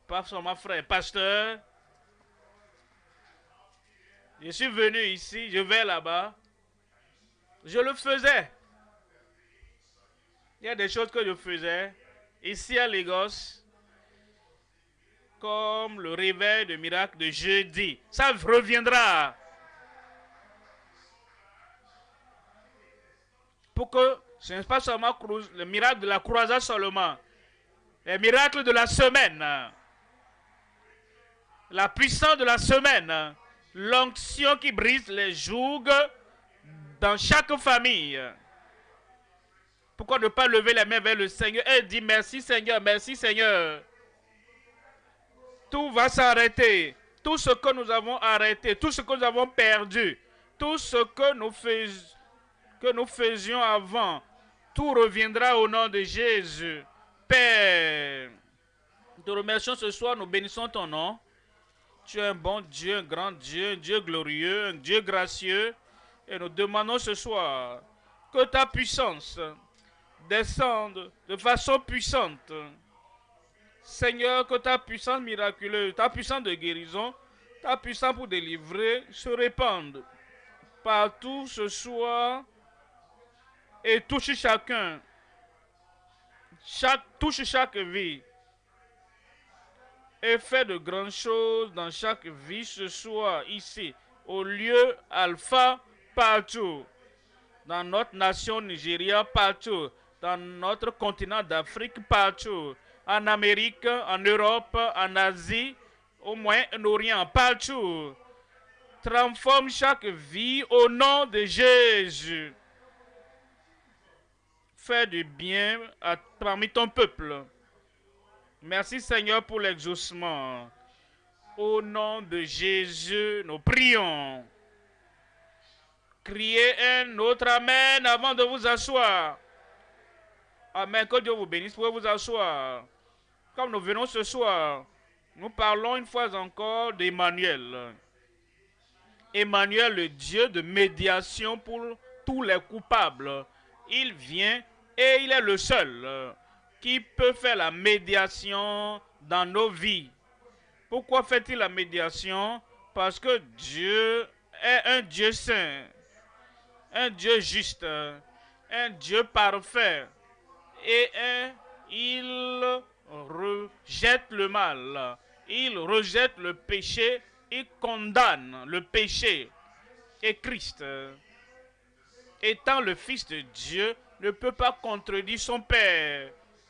pas seulement frère, pasteur. Je suis venu ici, je vais là-bas. Je le faisais. Il y a des choses que je faisais ici à Lagos, comme le réveil de miracle de jeudi. Ça reviendra. Pour que ce n'est pas seulement le miracle de la croisade seulement. Les miracles de la semaine. La puissance de la semaine. L'onction qui brise les jougs dans chaque famille. Pourquoi ne pas lever les mains vers le Seigneur et dire merci Seigneur, merci Seigneur. Tout va s'arrêter. Tout ce que nous avons arrêté, tout ce que nous avons perdu, tout ce que nous faisions avant, tout reviendra au nom de Jésus. Père, nous te remercions ce soir, nous bénissons ton nom. Tu es un bon Dieu, un grand Dieu, un Dieu glorieux, un Dieu gracieux. Et nous demandons ce soir que ta puissance descende de façon puissante. Seigneur, que ta puissance miraculeuse, ta puissance de guérison, ta puissance pour délivrer se répande partout ce soir et touche chacun. Touche chaque vie et fait de grandes choses dans chaque vie ce soir, ici, au lieu alpha, partout, dans notre nation Nigeria, partout, dans notre continent d'Afrique, partout, en Amérique, en Europe, en Asie, au Moyen-Orient, partout. Transforme chaque vie au nom de Jésus. Fais du bien parmi ton peuple. Merci Seigneur pour l'exaucement. Au nom de Jésus, nous prions. Criez un autre Amen avant de vous asseoir. Amen. Que Dieu vous bénisse. Vous pouvez vous asseoir. Comme nous venons ce soir, nous parlons une fois encore d'Emmanuel. Emmanuel, le Dieu de médiation pour tous les coupables. Il vient et il est le seul qui peut faire la médiation dans nos vies. Pourquoi fait-il la médiation? Parce que Dieu est un Dieu saint, un Dieu juste, un Dieu parfait. Et il rejette le mal, il rejette le péché, il condamne le péché. Et Christ, étant le Fils de Dieu, ne peut pas contredire son Père.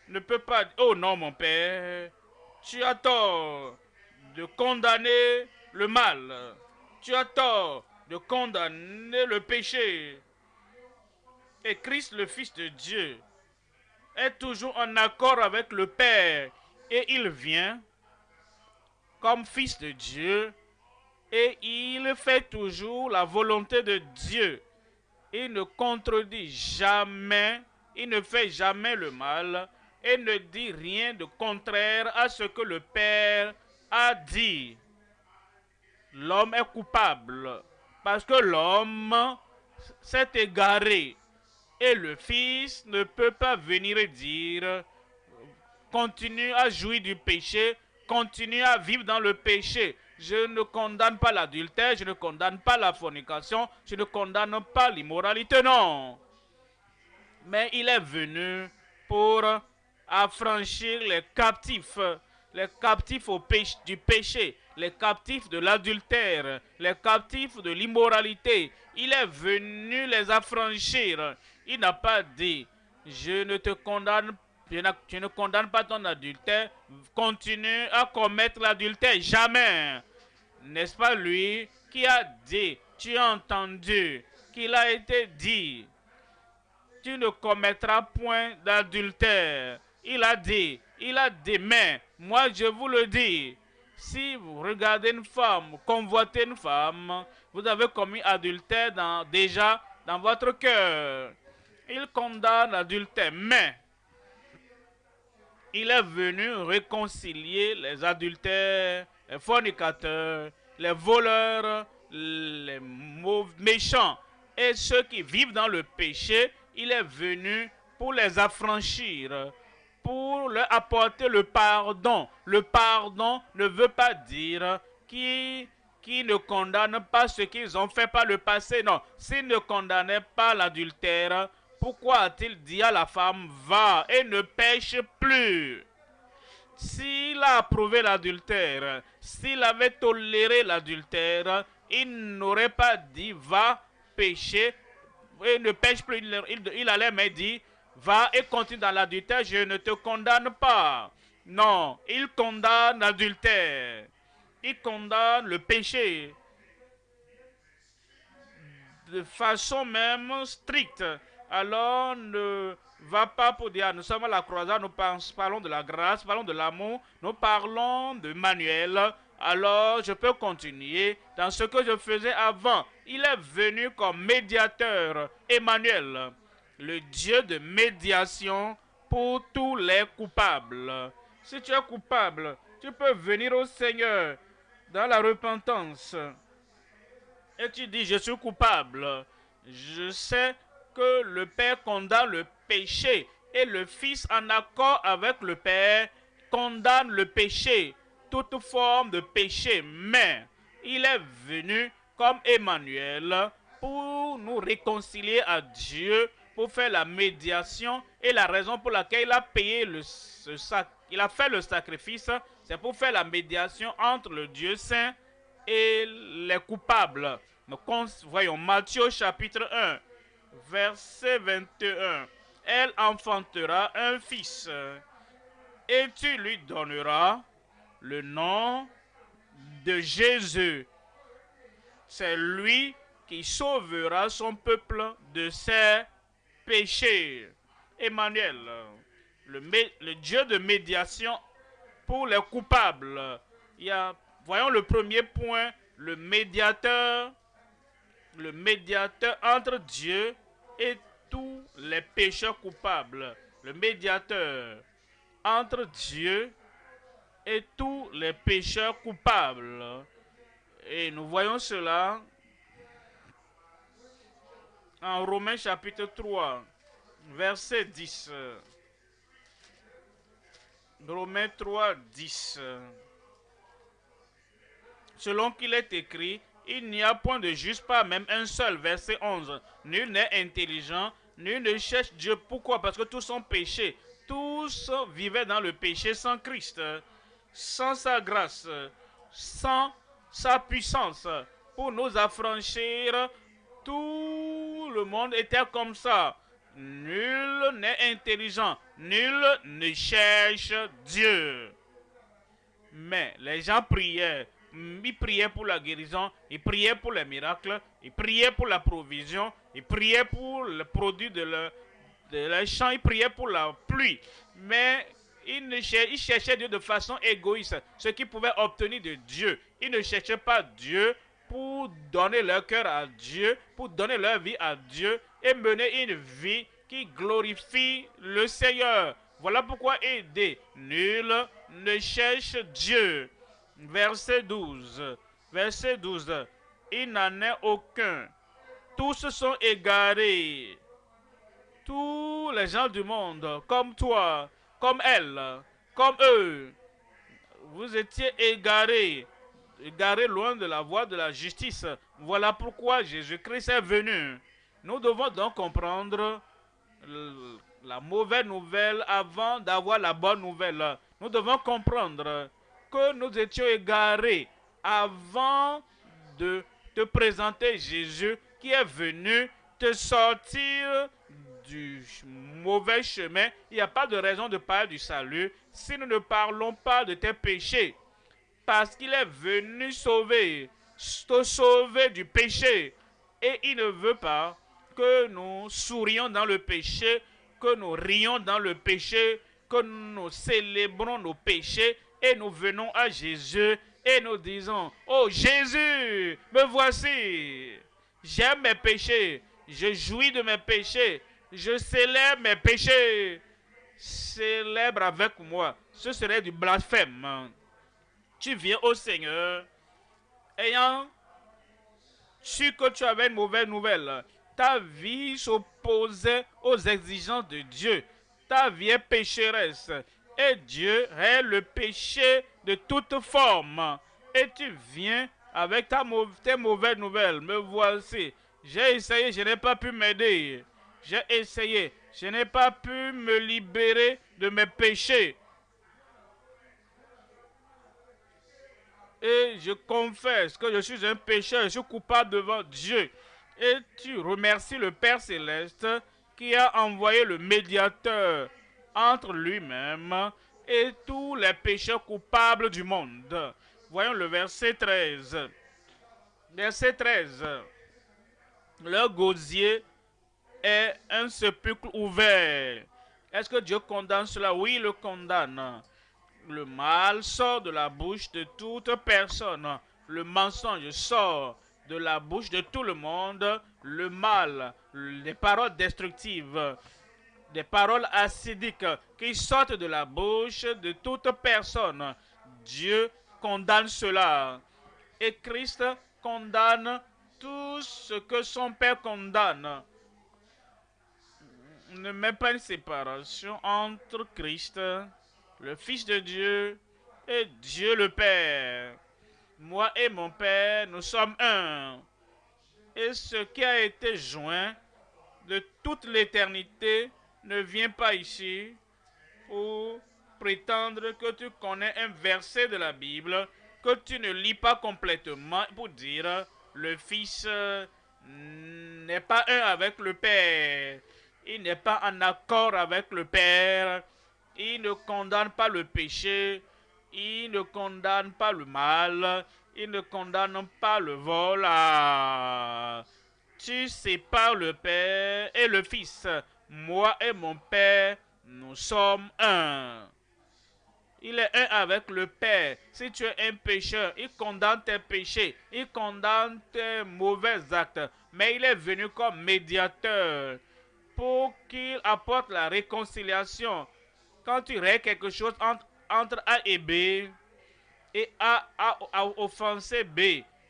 Ne peut pas dire, oh non mon Père, tu as tort de condamner le mal. Tu as tort de condamner le péché. Et Christ, le Fils de Dieu, est toujours en accord avec le Père. Et il vient comme Fils de Dieu. Et il fait toujours la volonté de Dieu. Il ne contredit jamais, il ne fait jamais le mal. Et ne dit rien de contraire à ce que le Père a dit. L'homme est coupable parce que l'homme s'est égaré. Et le Fils ne peut pas venir et dire continue à jouir du péché, continue à vivre dans le péché. Je ne condamne pas l'adultère, je ne condamne pas la fornication, je ne condamne pas l'immoralité, non. Mais il est venu pour affranchir les captifs du péché, les captifs de l'adultère, les captifs de l'immoralité. Il est venu les affranchir. Il n'a pas dit, je ne condamne pas ton adultère, continue à commettre l'adultère. Jamais. N'est-ce pas lui qui a dit, tu as entendu, qu'il a été dit, tu ne commettras point d'adultère. Il a dit, mais moi je vous le dis, si vous regardez une femme, convoitez une femme, vous avez commis adultère déjà dans votre cœur. Il condamne l'adultère, mais il est venu réconcilier les adultères, les fornicateurs, les voleurs, les méchants et ceux qui vivent dans le péché. Il est venu pour les affranchir, pour leur apporter le pardon. Le pardon ne veut pas dire qui ne condamne pas ce qu'ils ont fait par le passé. Non, s'il ne condamnait pas l'adultère, pourquoi a-t-il dit à la femme, va et ne pêche plus? S'il a approuvé l'adultère, s'il avait toléré l'adultère, il n'aurait pas dit, va pécher et ne pêche plus. Il allait me dire, va et continue dans l'adultère, je ne te condamne pas. Non, il condamne l'adultère. Il condamne le péché de façon même stricte. Alors ne va pas pour dire nous sommes à la croisade, nous parlons de la grâce, parlons de l'amour, nous parlons de Manuel. Alors je peux continuer dans ce que je faisais avant. Il est venu comme médiateur, Emmanuel, le Dieu de médiation pour tous les coupables. Si tu es coupable, tu peux venir au Seigneur dans la repentance. Et tu dis, je suis coupable. Je sais que le Père condamne le péché et le Fils, en accord avec le Père, condamne le péché, toute forme de péché. Mais il est venu comme Emmanuel pour nous réconcilier à Dieu, pour faire la médiation, et la raison pour laquelle il a payé il a fait le sacrifice, c'est pour faire la médiation entre le Dieu saint et les coupables. Nous voyons Matthieu chapitre 1, verset 21. Elle enfantera un fils et tu lui donneras le nom de Jésus. C'est lui qui sauvera son peuple de ses péchés. Emmanuel, le Dieu de médiation pour les coupables. Voyons le premier point, le médiateur entre Dieu et tous les pécheurs coupables. Le médiateur entre Dieu et tous les pécheurs coupables. Et nous voyons cela en Romains chapitre 3, verset 10. Romains 3, 10. Selon qu'il est écrit, il n'y a point de juste, pas même un seul. Verset 11. Nul n'est intelligent, nul ne cherche Dieu. Pourquoi? Parce que tous sont péchés. Tous vivaient dans le péché sans Christ, sans sa grâce, sans sa puissance pour nous affranchir. Tout le monde était comme ça. Nul n'est intelligent, nul ne cherche Dieu. Mais les gens priaient. Ils priaient pour la guérison, ils priaient pour les miracles, ils priaient pour la provision, ils priaient pour le produit de leur champ, ils priaient pour la pluie. Mais ils cherchaient Dieu de façon égoïste, ce qu'ils pouvaient obtenir de Dieu. Ils ne cherchaient pas Dieu pour donner leur cœur à Dieu, pour donner leur vie à Dieu et mener une vie qui glorifie le Seigneur. Voilà pourquoi il dit, nul ne cherche Dieu. Verset 12. Verset 12. Il n'en est aucun. Tous sont égarés. Tous les gens du monde, comme toi, comme elle, comme eux, vous étiez égarés. Égarés loin de la voie de la justice. Voilà pourquoi Jésus-Christ est venu. Nous devons donc comprendre la mauvaise nouvelle avant d'avoir la bonne nouvelle. Nous devons comprendre que nous étions égarés avant de te présenter Jésus qui est venu te sortir du mauvais chemin. Il n'y a pas de raison de parler du salut si nous ne parlons pas de tes péchés. Parce qu'il est venu te sauver du péché. Et il ne veut pas que nous sourions dans le péché, que nous rions dans le péché, que nous célébrons nos péchés et nous venons à Jésus et nous disons, oh Jésus, me voici, j'aime mes péchés, je jouis de mes péchés, je célèbre mes péchés, célèbre avec moi. Ce serait du blasphème. Tu viens au Seigneur ayant su que tu avais une mauvaise nouvelle. Ta vie s'opposait aux exigences de Dieu. ta vie est pécheresse. Et Dieu est le péché de toute forme. Et tu viens avec tes mauvaises nouvelles. Me voici. J'ai essayé, je n'ai pas pu m'aider. J'ai essayé, je n'ai pas pu me libérer de mes péchés. Et je confesse que je suis un pécheur, je suis coupable devant Dieu. Et tu remercies le Père Céleste qui a envoyé le médiateur entre lui-même et tous les pécheurs coupables du monde. Voyons le verset 13. Verset 13. Le gosier est un sépulcre ouvert. Est-ce que Dieu condamne cela? Oui, il le condamne. Le mal sort de la bouche de toute personne. Le mensonge sort de la bouche de tout le monde. Le mal, les paroles destructives, des paroles acidiques qui sortent de la bouche de toute personne. Dieu condamne cela. Et Christ condamne tout ce que son Père condamne. Ne met pas une séparation entre Christ, le Fils de Dieu, et Dieu le Père. Moi et mon Père, nous sommes un. Et ce qui a été joint de toute l'éternité ne vient pas ici pour prétendre que tu connais un verset de la Bible que tu ne lis pas complètement pour dire le Fils n'est pas un avec le Père. Il n'est pas en accord avec le Père. Il ne condamne pas le péché. Il ne condamne pas le mal. Il ne condamne pas le vol. Tu sépares le Père et le Fils. Moi et mon Père, nous sommes un. Il est un avec le Père. Si tu es un pécheur, il condamne tes péchés. Il condamne tes mauvais actes. Mais il est venu comme médiateur pour qu'il apporte la réconciliation. Quand tu règles quelque chose entre A et B, et A a offensé B,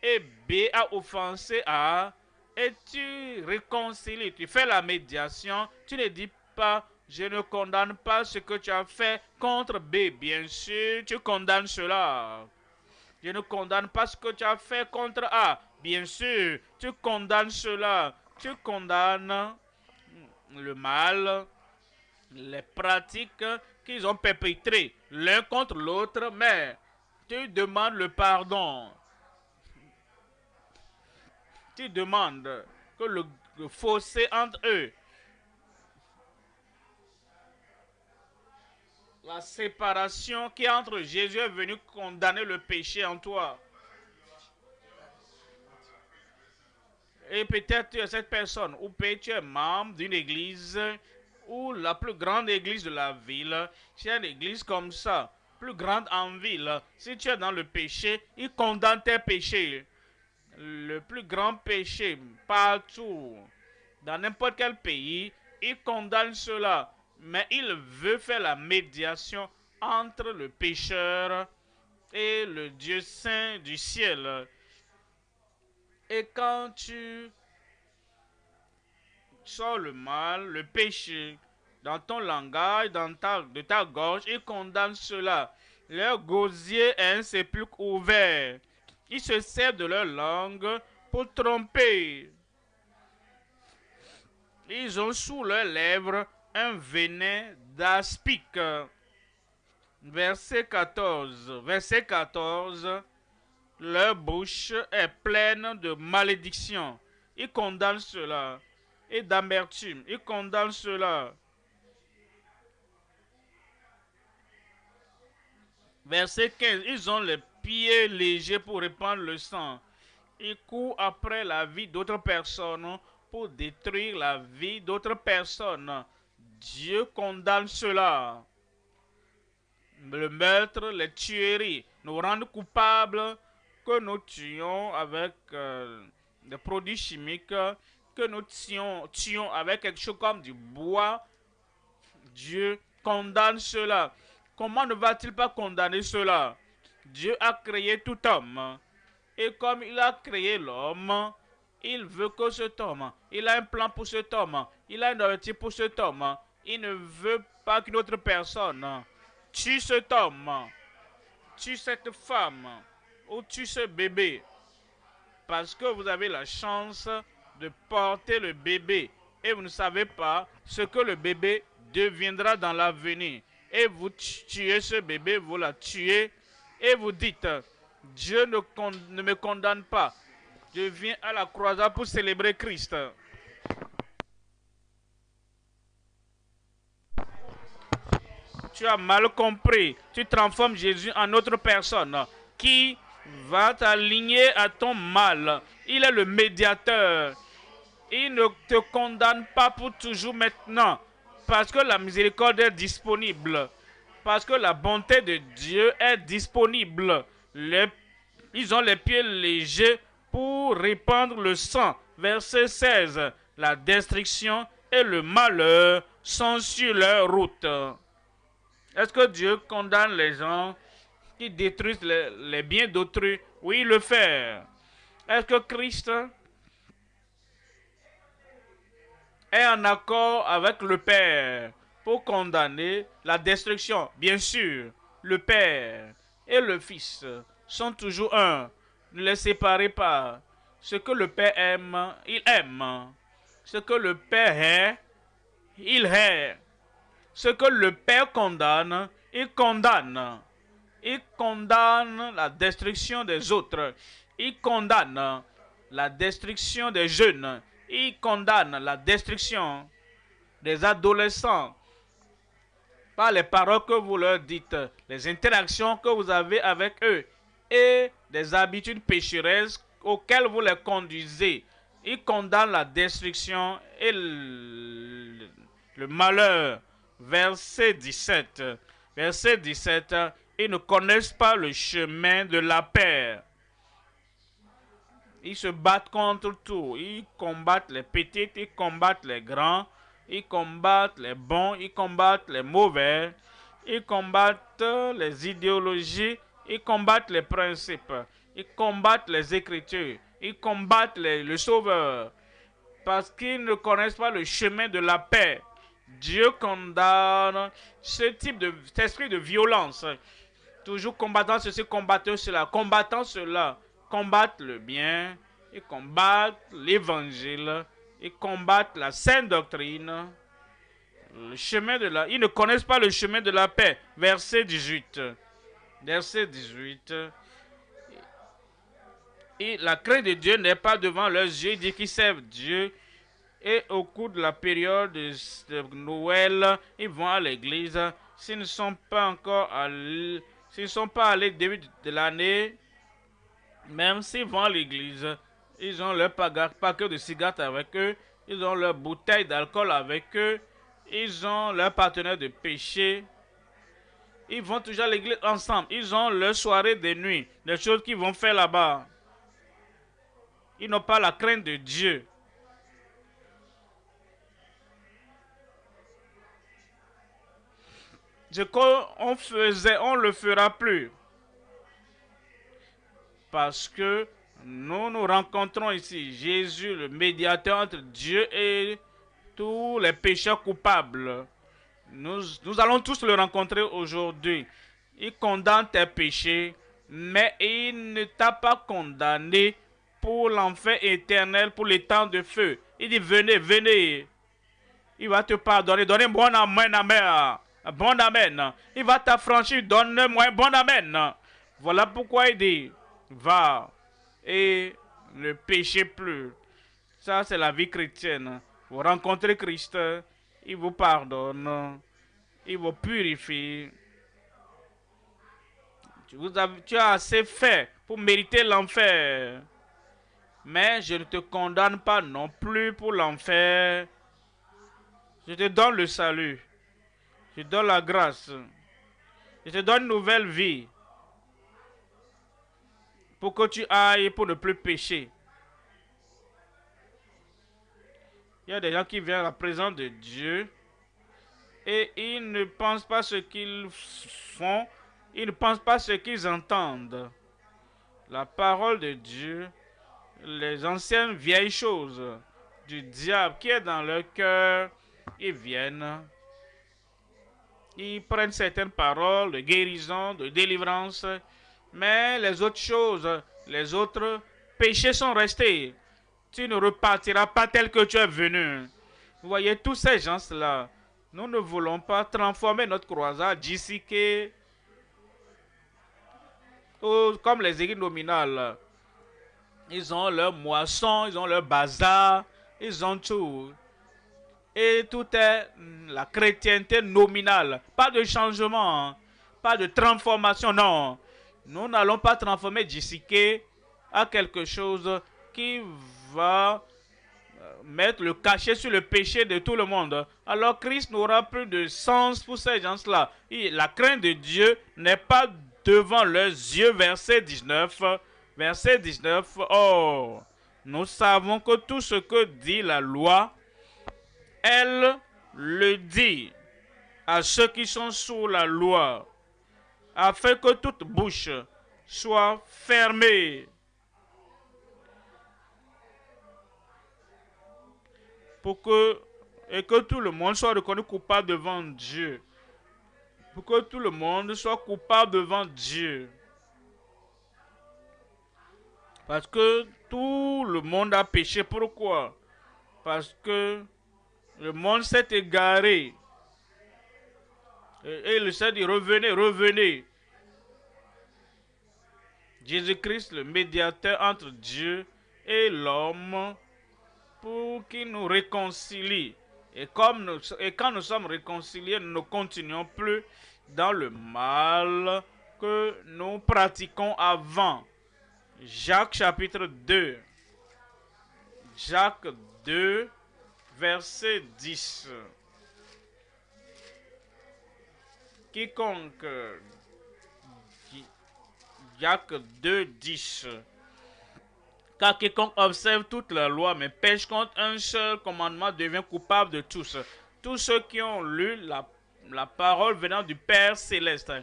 et B a offensé A, et tu réconcilies, tu fais la médiation, tu ne dis pas, je ne condamne pas ce que tu as fait contre B. Bien sûr, tu condamnes cela. Je ne condamne pas ce que tu as fait contre A. Bien sûr, tu condamnes cela. Tu condamnes le mal, les pratiques qu'ils ont perpétrées l'un contre l'autre, mais tu demandes le pardon. Tu demandes que le fossé entre eux, la séparation qui est entre Jésus est venu condamner le péché en toi. Et peut-être tu es cette personne, ou peut-être tu es membre d'une église, ou la plus grande église de la ville. Si une église comme ça, plus grande en ville, si tu es dans le péché, il condamne tes péchés. Le plus grand péché partout, dans n'importe quel pays, il condamne cela. Mais il veut faire la médiation entre le pécheur et le Dieu saint du ciel. Et quand tu sors le mal, le péché, dans ton langage, de ta gorge, il condamne cela. Leur gosier est un sépulcre ouvert. Ils se servent de leur langue pour tromper. Ils ont sous leurs lèvres un venin d'aspic. Verset 14. Verset 14. Leur bouche est pleine de malédiction. Ils condamnent cela. Et d'amertume. Ils condamnent cela. Verset 15. Ils ont les pieds légers pour répandre le sang. Ils courent après la vie d'autres personnes pour détruire la vie d'autres personnes. Dieu condamne cela. Le meurtre, les tueries nous rendent coupables que nous tuons avec des produits chimiques, que nous tuons avec quelque chose comme du bois. Dieu condamne cela. Comment ne va-t-il pas condamner cela? Dieu a créé tout homme. Et comme il a créé l'homme, il veut que cet homme, il a un plan pour cet homme, il a un objectif pour cet homme. Il ne veut pas qu'une autre personne tue cet homme, tue cette femme ou tue ce bébé, parce que vous avez la chance de porter le bébé et vous ne savez pas ce que le bébé deviendra dans l'avenir. Et vous tuez ce bébé, vous la tuez et vous dites, Dieu ne me condamne pas. Je viens à la croisade pour célébrer Christ. Tu as mal compris. Tu transformes Jésus en autre personne qui va t'aligner à ton mal. Il est le médiateur. Il ne te condamne pas pour toujours maintenant. Parce que la miséricorde est disponible. Parce que la bonté de Dieu est disponible. Ils ont les pieds légers pour répandre le sang. Verset 16. La destruction et le malheur sont sur leur route. Est-ce que Dieu condamne les gens qui détruisent les biens d'autrui? Oui, il le fait. Est-ce que Christ est en accord avec le Père pour condamner la destruction? Bien sûr, le Père et le Fils sont toujours un. Ne les séparez pas. Ce que le Père aime, il aime. Ce que le Père hait, il hait. Ce que le Père condamne, il condamne. Il condamne la destruction des autres. Il condamne la destruction des jeunes. Il condamne la destruction des adolescents par les paroles que vous leur dites, les interactions que vous avez avec eux et des habitudes pécheresses auxquelles vous les conduisez. Il condamne la destruction et le malheur. Verset 17. Verset 17. Ils ne connaissent pas le chemin de la paix. Ils se battent contre tout. Ils combattent les petites, ils combattent les grands, ils combattent les bons, ils combattent les mauvais, ils combattent les idéologies, ils combattent les principes, ils combattent les écritures, ils combattent le Sauveur, parce qu'ils ne connaissent pas le chemin de la paix. Dieu condamne cet esprit de violence. Toujours combattant ceci, combattant cela, combattent le bien, ils combattent l'évangile, ils combattent la sainte doctrine, le chemin de la... Ils ne connaissent pas le chemin de la paix. Verset 18. Verset 18. Et la crainte de Dieu n'est pas devant leurs yeux, ils disent qu'ils servent Dieu. Et au cours de la période de Noël, ils vont à l'église. S'ils ne sont pas encore allés, s'ils ne sont pas allés début de l'année, même s'ils vont à l'église, ils ont leur paquet de cigarettes avec eux, ils ont leur bouteille d'alcool avec eux, ils ont leur partenaire de péché. Ils vont toujours à l'église ensemble. Ils ont leur soirée de nuit, des choses qu'ils vont faire là-bas. Ils n'ont pas la crainte de Dieu. Ce qu'on faisait, on ne le fera plus. Parce que nous nous rencontrons ici, Jésus, le médiateur entre Dieu et tous les pécheurs coupables. Nous allons tous le rencontrer aujourd'hui. Il condamne tes péchés, mais il ne t'a pas condamné pour l'enfer éternel, pour les temps de feu. Il dit, venez, venez. Il va te pardonner. Donnez-moi un bon amen. Bon amen. Il va t'affranchir. Donne-moi un bon amen. Voilà pourquoi il dit, va et ne péchez plus. Ça, c'est la vie chrétienne. Vous rencontrez Christ, il vous pardonne, il vous purifie. Tu as assez fait pour mériter l'enfer. Mais je ne te condamne pas non plus pour l'enfer. Je te donne le salut. Je te donne la grâce. Je te donne une nouvelle vie. Pour que tu ailles pour ne plus pécher. Il y a des gens qui viennent à la présence de Dieu et ils ne pensent pas ce qu'ils font, ils ne pensent pas ce qu'ils entendent. La parole de Dieu, les anciennes vieilles choses du diable qui est dans leur cœur, ils viennent Ils prennent certaines paroles de guérison, de délivrance, mais les autres choses, les autres péchés sont restés. Tu ne repartiras pas tel que tu es venu. Vous voyez, tous ces gens-là, nous ne voulons pas transformer notre croisade d'ici que, comme les églises nominales. Ils ont leur moisson, ils ont leur bazar, ils ont tout. Et tout est la chrétienté nominale. Pas de changement, pas de transformation, non. Nous n'allons pas transformer Jessica à quelque chose qui va mettre le cachet sur le péché de tout le monde. Alors Christ n'aura plus de sens pour ces gens-là. La crainte de Dieu n'est pas devant leurs yeux. Verset 19. Verset 19. Oh, nous savons que tout ce que dit la loi, elle le dit à ceux qui sont sous la loi, afin que toute bouche soit fermée. Et que tout le monde soit reconnu coupable devant Dieu. Pour que tout le monde soit coupable devant Dieu. Parce que tout le monde a péché. Pourquoi? Parce que le monde s'est égaré. Et il s'est dit, revenez, revenez. Jésus-Christ, le médiateur entre Dieu et l'homme, pour qu'il nous réconcilie. Et quand nous sommes réconciliés, nous ne continuons plus dans le mal que nous pratiquons avant. Jacques chapitre 2. Jacques 2, verset 10. Quiconque, Jacques 2, 10. Car quiconque observe toute la loi mais pêche contre un seul commandement devient coupable de tous. Tous ceux qui ont lu la parole venant du Père Céleste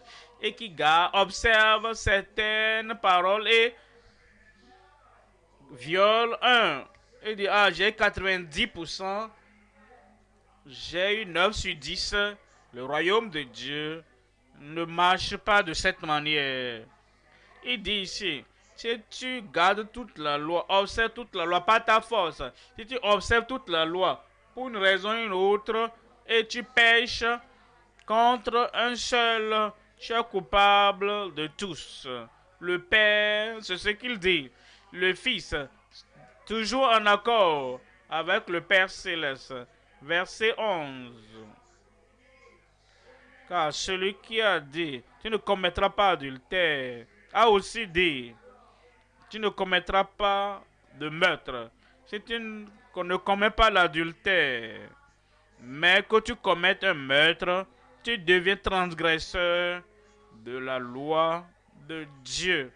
et qui observent certaines paroles et violent un. Et dit, ah, j'ai 90%, j'ai eu 9 sur 10. Le royaume de Dieu ne marche pas de cette manière. Il dit ici, si tu gardes toute la loi, observe toute la loi, pas ta force. Si tu observes toute la loi pour une raison ou une autre et tu pêches contre un seul, tu es coupable de tous. Le Père, c'est ce qu'il dit. Le Fils, toujours en accord avec le Père Céleste. Verset 11. Car celui qui a dit, tu ne commettras pas adultère, a aussi dit, tu ne commettras pas de meurtre. Si tu ne commets pas l'adultère, mais que tu commettes un meurtre, tu deviens transgresseur de la loi de Dieu.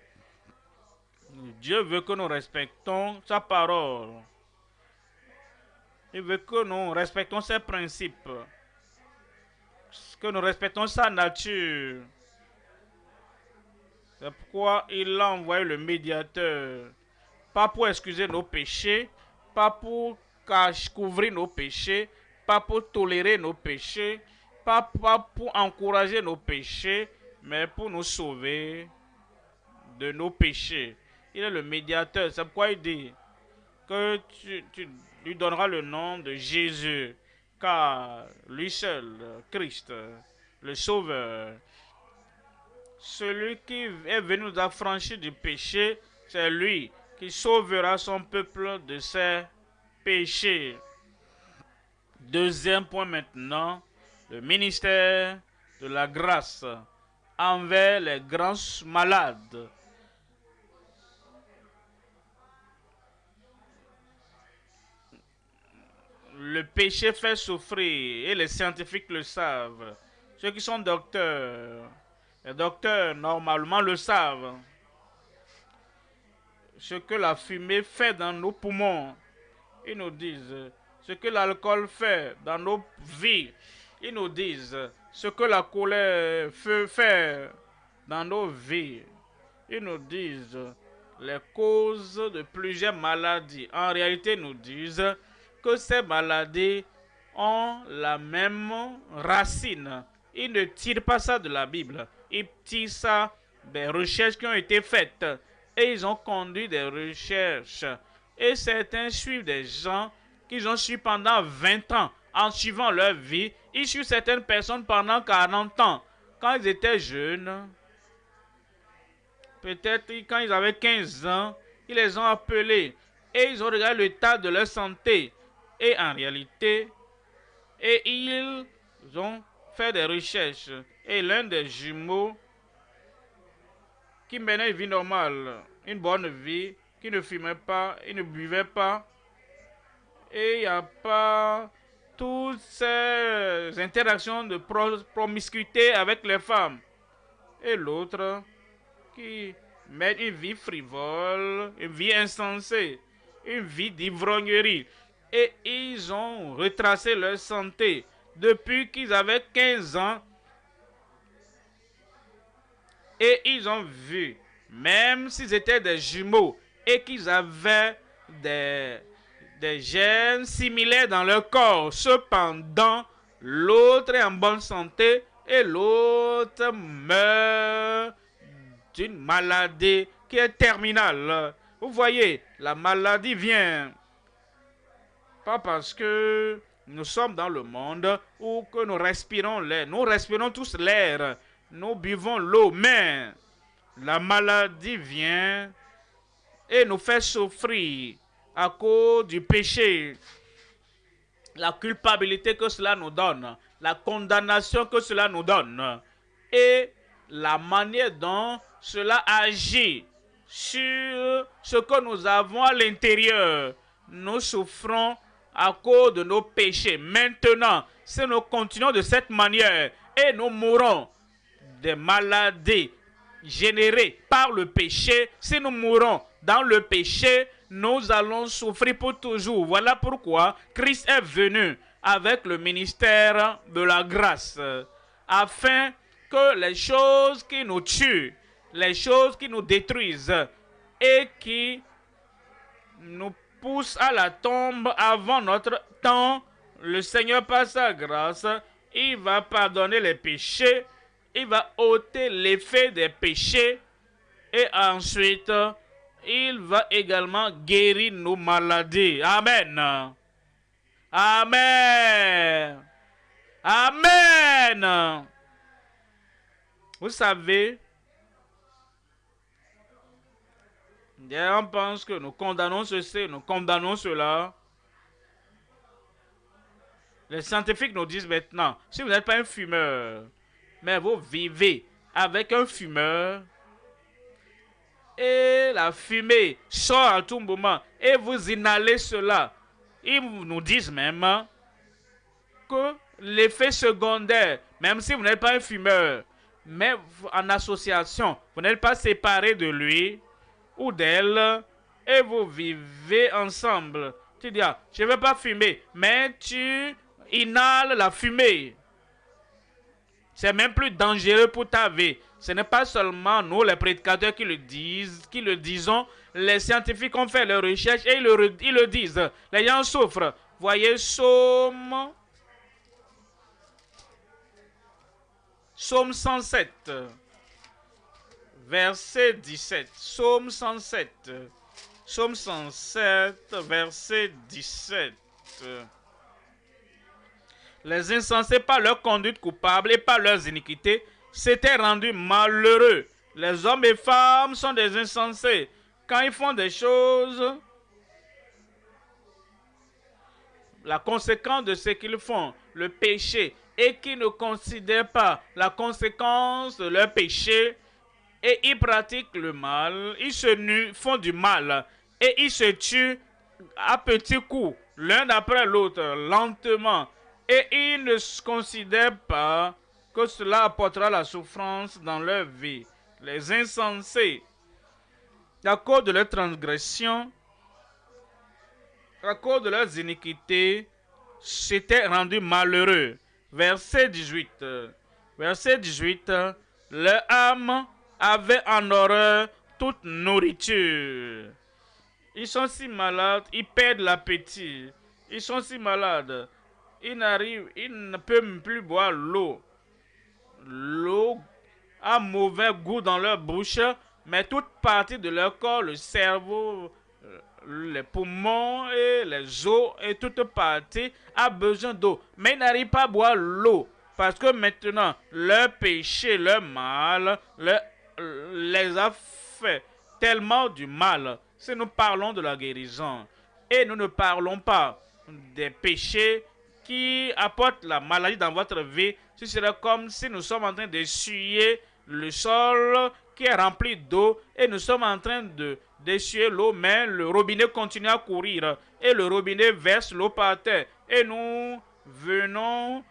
Dieu veut que nous respectons sa parole. Il veut que nous respectons ses principes. Que nous respectons sa nature. C'est pourquoi il a envoyé le médiateur. Pas pour excuser nos péchés, pas pour couvrir nos péchés, pas pour tolérer nos péchés, pas pour encourager nos péchés, mais pour nous sauver de nos péchés. Il est le médiateur. C'est pourquoi il dit que tu lui donneras le nom de Jésus, car lui seul, Christ, le Sauveur, celui qui est venu nous affranchir du péché, c'est lui qui sauvera son peuple de ses péchés. Deuxième point maintenant, le ministère de la grâce envers les grands malades. Le péché fait souffrir et les scientifiques le savent. Ceux qui sont docteurs, les docteurs normalement le savent. Ce que la fumée fait dans nos poumons, ils nous disent. Ce que l'alcool fait dans nos vies, ils nous disent. Ce que la colère fait dans nos vies, ils nous disent les causes de plusieurs maladies. En réalité, ils nous disent que ces maladies ont la même racine Ils ne tirent pas ça de la Bible. Ils tirent ça des recherches qui ont été faites. Et ils ont conduit des recherches. Et certains suivent des gens qu'ils ont suivis pendant 20 ans. En suivant leur vie, ils suivent certaines personnes pendant 40 ans. Quand ils étaient jeunes, peut-être quand ils avaient 15 ans, ils les ont appelés. Et ils ont regardé l'état de leur santé. Et en réalité, ils ont fait des recherches. Et l'un des jumeaux qui menait une vie normale, une bonne vie, qui ne fumait pas, il ne buvait pas, et il n'y a pas toutes ces interactions de promiscuité avec les femmes. Et l'autre qui mène une vie frivole, une vie insensée, une vie d'ivrognerie. Et ils ont retracé leur santé depuis qu'ils avaient 15 ans. Et ils ont vu, même s'ils étaient des jumeaux et qu'ils avaient des gènes similaires dans leur corps, cependant, l'autre est en bonne santé et l'autre meurt d'une maladie qui est terminale. Vous voyez, la maladie vient pas parce que nous sommes dans le monde ou que nous respirons l'air. Nous respirons tous l'air. Nous buvons l'eau, mais la maladie vient et nous fait souffrir à cause du péché, la culpabilité que cela nous donne, la condamnation que cela nous donne et la manière dont cela agit sur ce que nous avons à l'intérieur. Nous souffrons à cause de nos péchés. Maintenant, si nous continuons de cette manière et nous mourrons des maladies générées par le péché, si nous mourons dans le péché, nous allons souffrir pour toujours. Voilà pourquoi Christ est venu avec le ministère de la grâce, afin que les choses qui nous tuent, les choses qui nous détruisent et qui nous poussent à la tombe avant notre temps, le Seigneur par sa grâce, il va pardonner les péchés, il va ôter l'effet des péchés et ensuite il va également guérir nos maladies. Amen. Amen. Amen. Vous savez, on pense que nous condamnons ceci, nous condamnons cela. Les scientifiques nous disent maintenant, si vous n'êtes pas un fumeur, mais vous vivez avec un fumeur, et la fumée sort à tout moment, et vous inhalez cela, ils nous disent même que l'effet secondaire, même si vous n'êtes pas un fumeur, mais en association, vous n'êtes pas séparé de lui ou d'elle, et vous vivez ensemble. Tu dis, ah, je ne veux pas fumer, mais tu inhales la fumée. C'est même plus dangereux pour ta vie. Ce n'est pas seulement nous, les prédicateurs, qui le disons. Les scientifiques ont fait leurs recherches et ils le disent. Les gens souffrent. Voyez, Psaume 107, verset 17. Psaume 107. Psaume 107, verset 17. Les insensés, par leur conduite coupable et par leurs iniquités, s'étaient rendus malheureux. Les hommes et femmes sont des insensés. Quand ils font des choses, la conséquence de ce qu'ils font, le péché, et qu'ils ne considèrent pas la conséquence de leur péché, et ils pratiquent le mal, ils se font du mal, et ils se tuent à petits coups, l'un après l'autre, lentement. Et ils ne considèrent pas que cela apportera la souffrance dans leur vie. Les insensés, à cause de leurs transgressions, à cause de leurs iniquités, s'étaient rendus malheureux. Verset 18. Verset 18. Leur âme avait en horreur toute nourriture. Ils sont si malades, ils perdent l'appétit. Ils sont si malades. Ils ne peuvent plus boire l'eau. l'eau a mauvais goût dans leur bouche, mais toute partie de leur corps, le cerveau, les poumons et les os et toute partie a besoin d'eau. Mais ils n'arrivent pas à boire l'eau parce que maintenant, leur péché, leur mal, les a fait tellement du mal. Si nous parlons de la guérison et nous ne parlons pas des péchés qui apportent la maladie dans votre vie, ce serait comme si nous sommes en train d'essuyer le sol qui est rempli d'eau et nous sommes en train d'essuyer l'eau, mais le robinet continue à courir et le robinet verse l'eau par terre. Et nous venons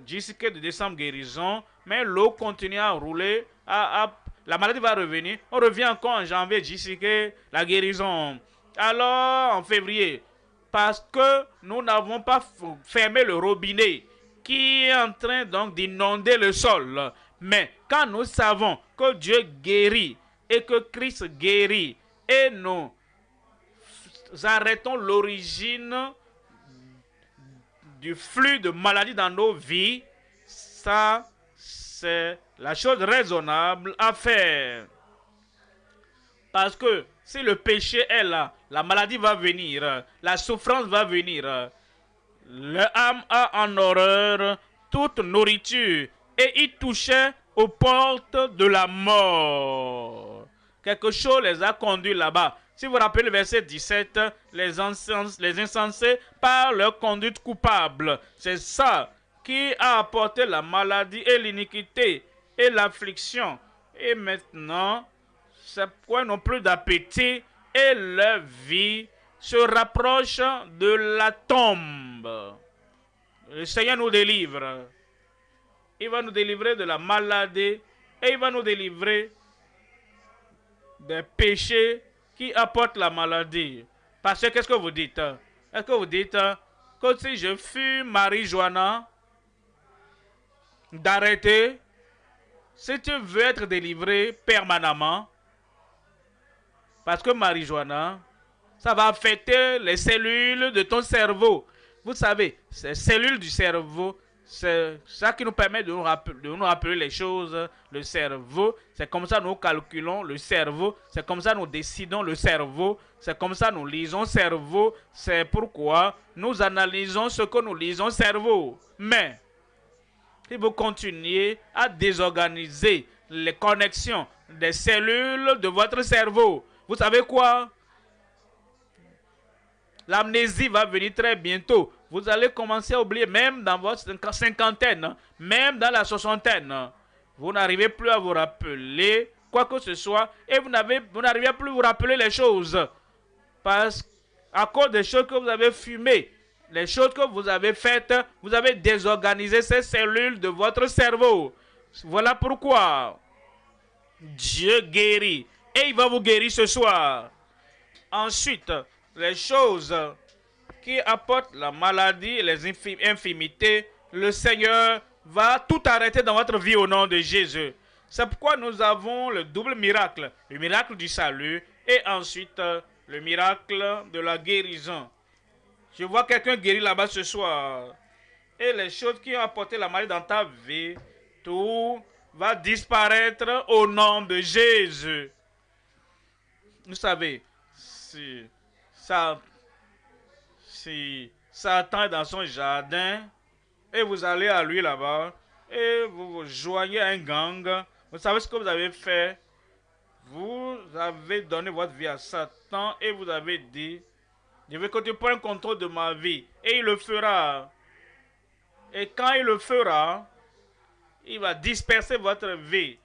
jusqu'à de décembre guérison, mais l'eau continue à rouler, la maladie va revenir. On revient encore en janvier jusqu'à la guérison. Alors, en février, parce que nous n'avons pas fermé le robinet qui est en train donc d'inonder le sol. Mais quand nous savons que Dieu guérit et que Christ guérit et nous arrêtons l'origine du flux de maladies dans nos vies, ça c'est la chose raisonnable à faire. Parce que si le péché est là, la maladie va venir, la souffrance va venir. L'âme a en horreur toute nourriture et y touchait aux portes de la mort. Quelque chose les a conduits là-bas. Si vous vous rappelez le verset 17, les insensés par leur conduite coupable. C'est ça qui a apporté la maladie et l'iniquité et l'affliction. Et maintenant, c'est pourquoi ils n'ont plus d'appétit et leur vie se rapproche de la tombe. Le Seigneur nous délivre. Il va nous délivrer de la maladie et il va nous délivrer des péchés qui apportent la maladie. Parce que qu'est-ce que vous dites? Est-ce que vous dites que si je fume marijuana, d'arrêter? Si tu veux être délivré permanemment, parce que marijuana, ça va affecter les cellules de ton cerveau. Vous savez, ces cellules du cerveau, c'est ça qui nous permet de nous rappeler les choses. Le cerveau, c'est comme ça nous calculons le cerveau. C'est comme ça nous décidons le cerveau. C'est comme ça nous lisons le cerveau. C'est pourquoi nous analysons ce que nous lisons le cerveau. Mais, si vous continuez à désorganiser les connexions des cellules de votre cerveau, vous savez quoi? L'amnésie va venir très bientôt. Vous allez commencer à oublier, même dans votre cinquantaine, même dans la soixantaine. Vous n'arrivez plus à vous rappeler quoi que ce soit et vous n'arrivez plus à vous rappeler les choses. Parce qu'à cause des choses que vous avez fumées, les choses que vous avez faites, vous avez désorganisé ces cellules de votre cerveau. Voilà pourquoi Dieu guérit et il va vous guérir ce soir. Ensuite, les choses qui apportent la maladie et les infirmités, le Seigneur va tout arrêter dans votre vie au nom de Jésus. C'est pourquoi nous avons le double miracle, le miracle du salut et ensuite le miracle de la guérison. Je vois quelqu'un guéri là-bas ce soir. Et les choses qui ont apporté la maladie dans ta vie, tout va disparaître au nom de Jésus. Vous savez, si Satan est dans son jardin et vous allez à lui là-bas et vous vous joignez à un gang, vous savez ce que vous avez fait? Vous avez donné votre vie à Satan et vous avez dit, je veux que tu prennes contrôle de ma vie. Et il le fera. Et quand il le fera, il va disperser votre vie.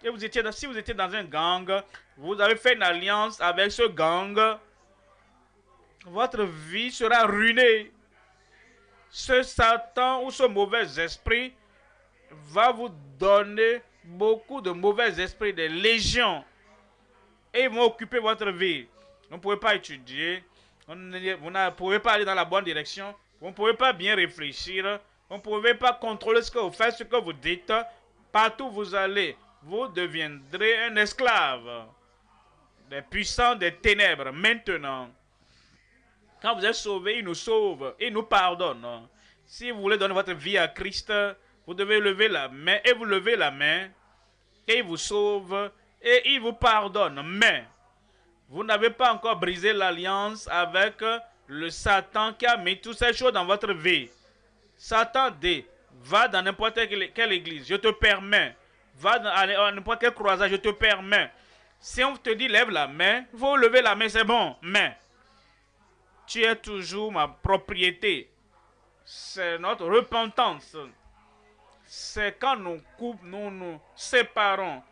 Et si vous étiez dans un gang, vous avez fait une alliance avec ce gang, votre vie sera ruinée. Ce Satan ou ce mauvais esprit va vous donner beaucoup de mauvais esprits, des légions. Et ils vont occuper votre vie. Vous ne pouvez pas étudier. Vous ne pouvez pas aller dans la bonne direction. Vous ne pouvez pas bien réfléchir. Vous ne pouvez pas contrôler ce que vous faites, ce que vous dites. Partout où vous allez, vous deviendrez un esclave des puissants des ténèbres. Maintenant, quand vous êtes sauvé, il nous sauve, il nous pardonne. Si vous voulez donner votre vie à Christ, Vous devez lever la main et vous levez la main et il vous sauve et il vous pardonne. Mais vous n'avez pas encore brisé l'alliance avec le Satan qui a mis toutes ces choses dans votre vie. Satan dit, va dans n'importe quelle église, je te permets. Va dans n'importe quel croisade, je te permets. Si on te dit lève la main, il faut lever la main, c'est bon. Mais tu es toujours ma propriété. C'est notre repentance. C'est quand nous nous séparons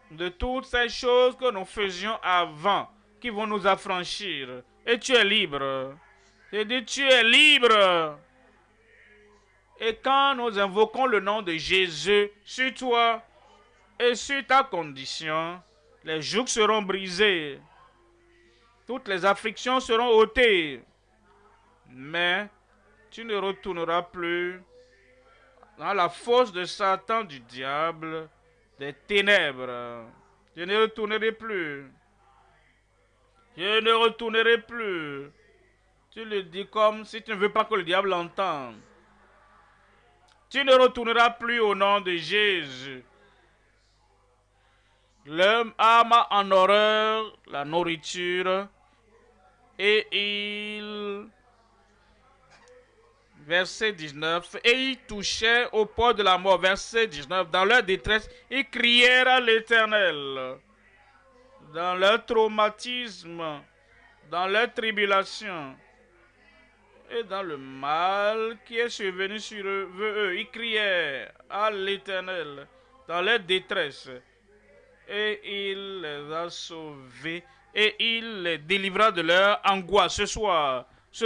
de toutes ces choses que nous faisions avant, qui vont nous affranchir. Et tu es libre. Je dis, tu es libre. Et quand nous invoquons le nom de Jésus sur toi et sur ta condition, les jougs seront brisés. Toutes les afflictions seront ôtées. Mais tu ne retourneras plus dans la force de Satan, du diable, des ténèbres. Je ne retournerai plus. Je ne retournerai plus. Tu le dis comme si tu ne veux pas que le diable l'entende. Tu ne retourneras plus au nom de Jésus. L'homme ama en horreur la nourriture et il... Verset 19. Et ils touchaient au port de la mort. Verset 19. Dans leur détresse, ils crièrent à l'Éternel. Dans leur traumatisme, dans leur tribulation et dans le mal qui est survenu sur eux, ils crièrent à l'Éternel dans leur détresse. Et il les a sauvés et il les délivra de leur angoisse. Ce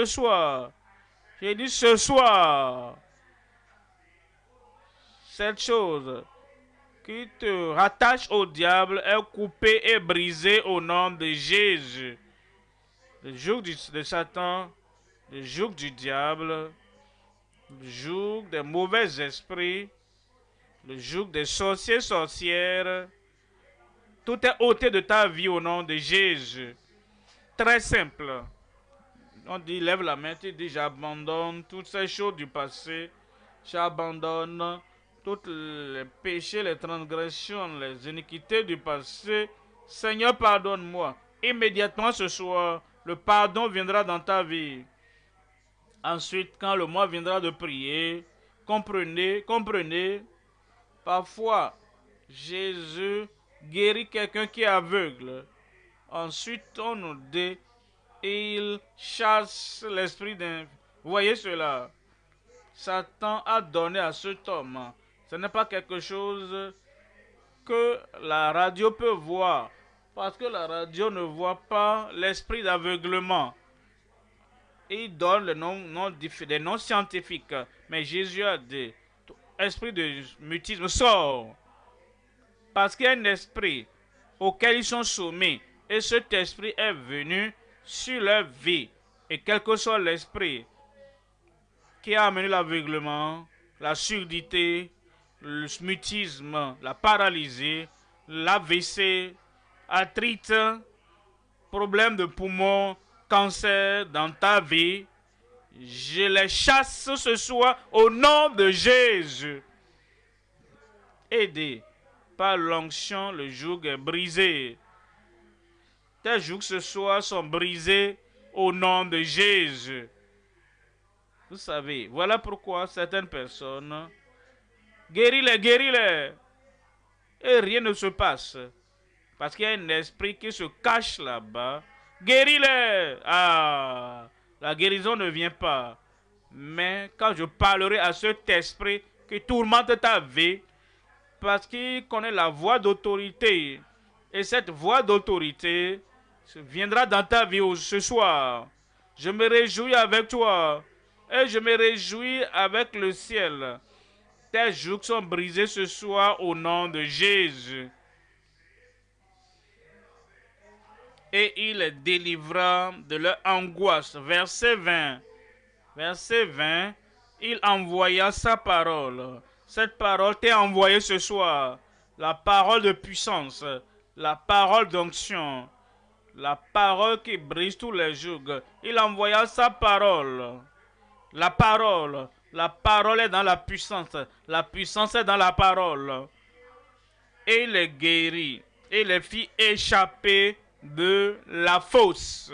soir, j'ai dit ce soir, cette chose qui te rattache au diable est coupée et brisée au nom de Jésus. Le joug de Satan, le joug du diable, le joug des mauvais esprits, le joug des sorciers, sorcières, tout est ôté de ta vie au nom de Jésus. Très simple. On dit, lève la main, tu dis, j'abandonne toutes ces choses du passé. J'abandonne tous les péchés, les transgressions, les iniquités du passé. Seigneur, pardonne-moi. Immédiatement ce soir, le pardon viendra dans ta vie. Ensuite, quand le mois viendra de prier, comprenez, parfois, Jésus guérit quelqu'un qui est aveugle. Ensuite, on nous dit, il chasse l'esprit d'un... Vous voyez cela? Satan a donné à cet homme. Ce n'est pas quelque chose que la radio peut voir. Parce que la radio ne voit pas l'esprit d'aveuglement. Il donne des noms scientifiques. Mais Jésus a dit, esprit de mutisme, sort. Parce qu'il y a un esprit auquel ils sont soumis. Et cet esprit est venu sur leur vie. Et quel que soit l'esprit qui a amené l'aveuglement, la surdité, le mutisme, la paralysie, l'AVC, arthrite, problème de poumon, cancer dans ta vie, je les chasse ce soir au nom de Jésus. Aidé par l'onction, le joug est brisé. Tes jougs ce soir sont brisés au nom de Jésus. Vous savez, voilà pourquoi certaines personnes, guéris-les, et rien ne se passe. Parce qu'il y a un esprit qui se cache là-bas. Guéris-les. Ah, la guérison ne vient pas. Mais quand je parlerai à cet esprit qui tourmente ta vie, parce qu'il connaît la voix d'autorité, et cette voix d'autorité viendra dans ta vie ce soir. Je me réjouis avec toi. Et je me réjouis avec le ciel. Tes jougs sont brisés ce soir au nom de Jésus. Et il les délivra de leur angoisse. Verset 20. Verset 20. Il envoya sa parole. Cette parole t'est envoyée ce soir. La parole de puissance. La parole d'onction. La parole qui brise tous les jougs. Il envoya sa parole. La parole La parole est dans la puissance. La puissance est dans la parole. Et il les guérit. Et les fit échapper de la fosse.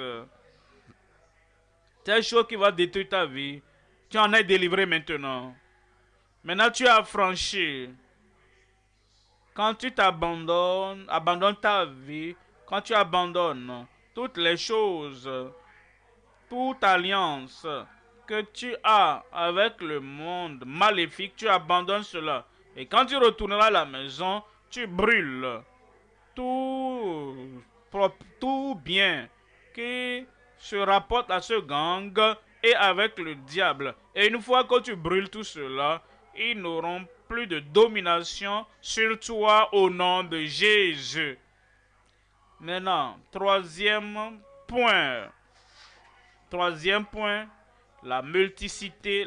C'est une chose qui va détruire ta vie. Tu en es délivré maintenant. Maintenant, tu as franchi. Quand tu t'abandonnes, abandonnes ta vie, quand tu abandonnes toutes les choses, toute alliance que tu as avec le monde maléfique, tu abandonnes cela. Et quand tu retourneras à la maison, tu brûles tout bien qui se rapporte à ce gang et avec le diable. Et une fois que tu brûles tout cela, ils n'auront plus de domination sur toi au nom de Jésus. Maintenant, troisième point. Troisième point, la multiplicité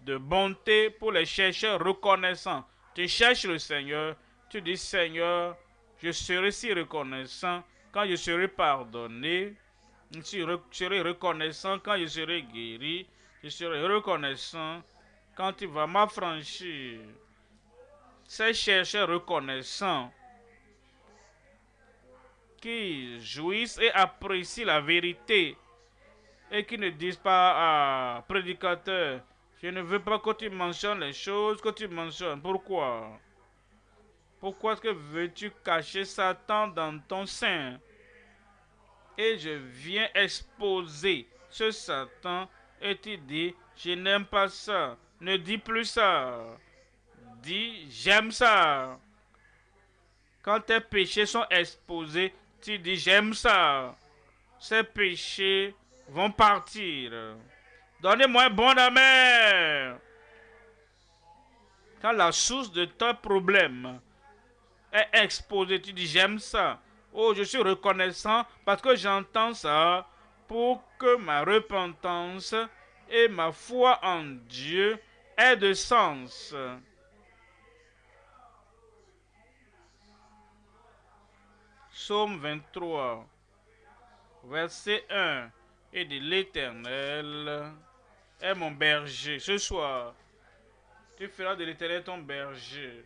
de bonté pour les chercheurs reconnaissants. Tu cherches le Seigneur, tu dis Seigneur, je serai si reconnaissant quand je serai pardonné, je serai reconnaissant quand je serai guéri, je serai reconnaissant quand tu vas m'affranchir. Ces chercheurs reconnaissants qui jouissent et apprécient la vérité et qui ne disent pas à prédicateur, je ne veux pas que tu mentionnes les choses que tu mentionnes. Pourquoi? Pourquoi est-ce que veux-tu cacher Satan dans ton sein? Et je viens exposer ce Satan et tu dis, je n'aime pas ça. Ne dis plus ça. Dis, j'aime ça. Quand tes péchés sont exposés, tu dis, j'aime ça. Ces péchés vont partir. Donnez-moi un bon amen. Quand la source de ton problème est exposée, tu dis j'aime ça. Oh, je suis reconnaissant parce que j'entends ça pour que ma repentance et ma foi en Dieu aient de sens. Psaume 23, verset 1. Et dit l'Éternel est mon berger. Ce soir, tu feras de l'Éternel ton berger.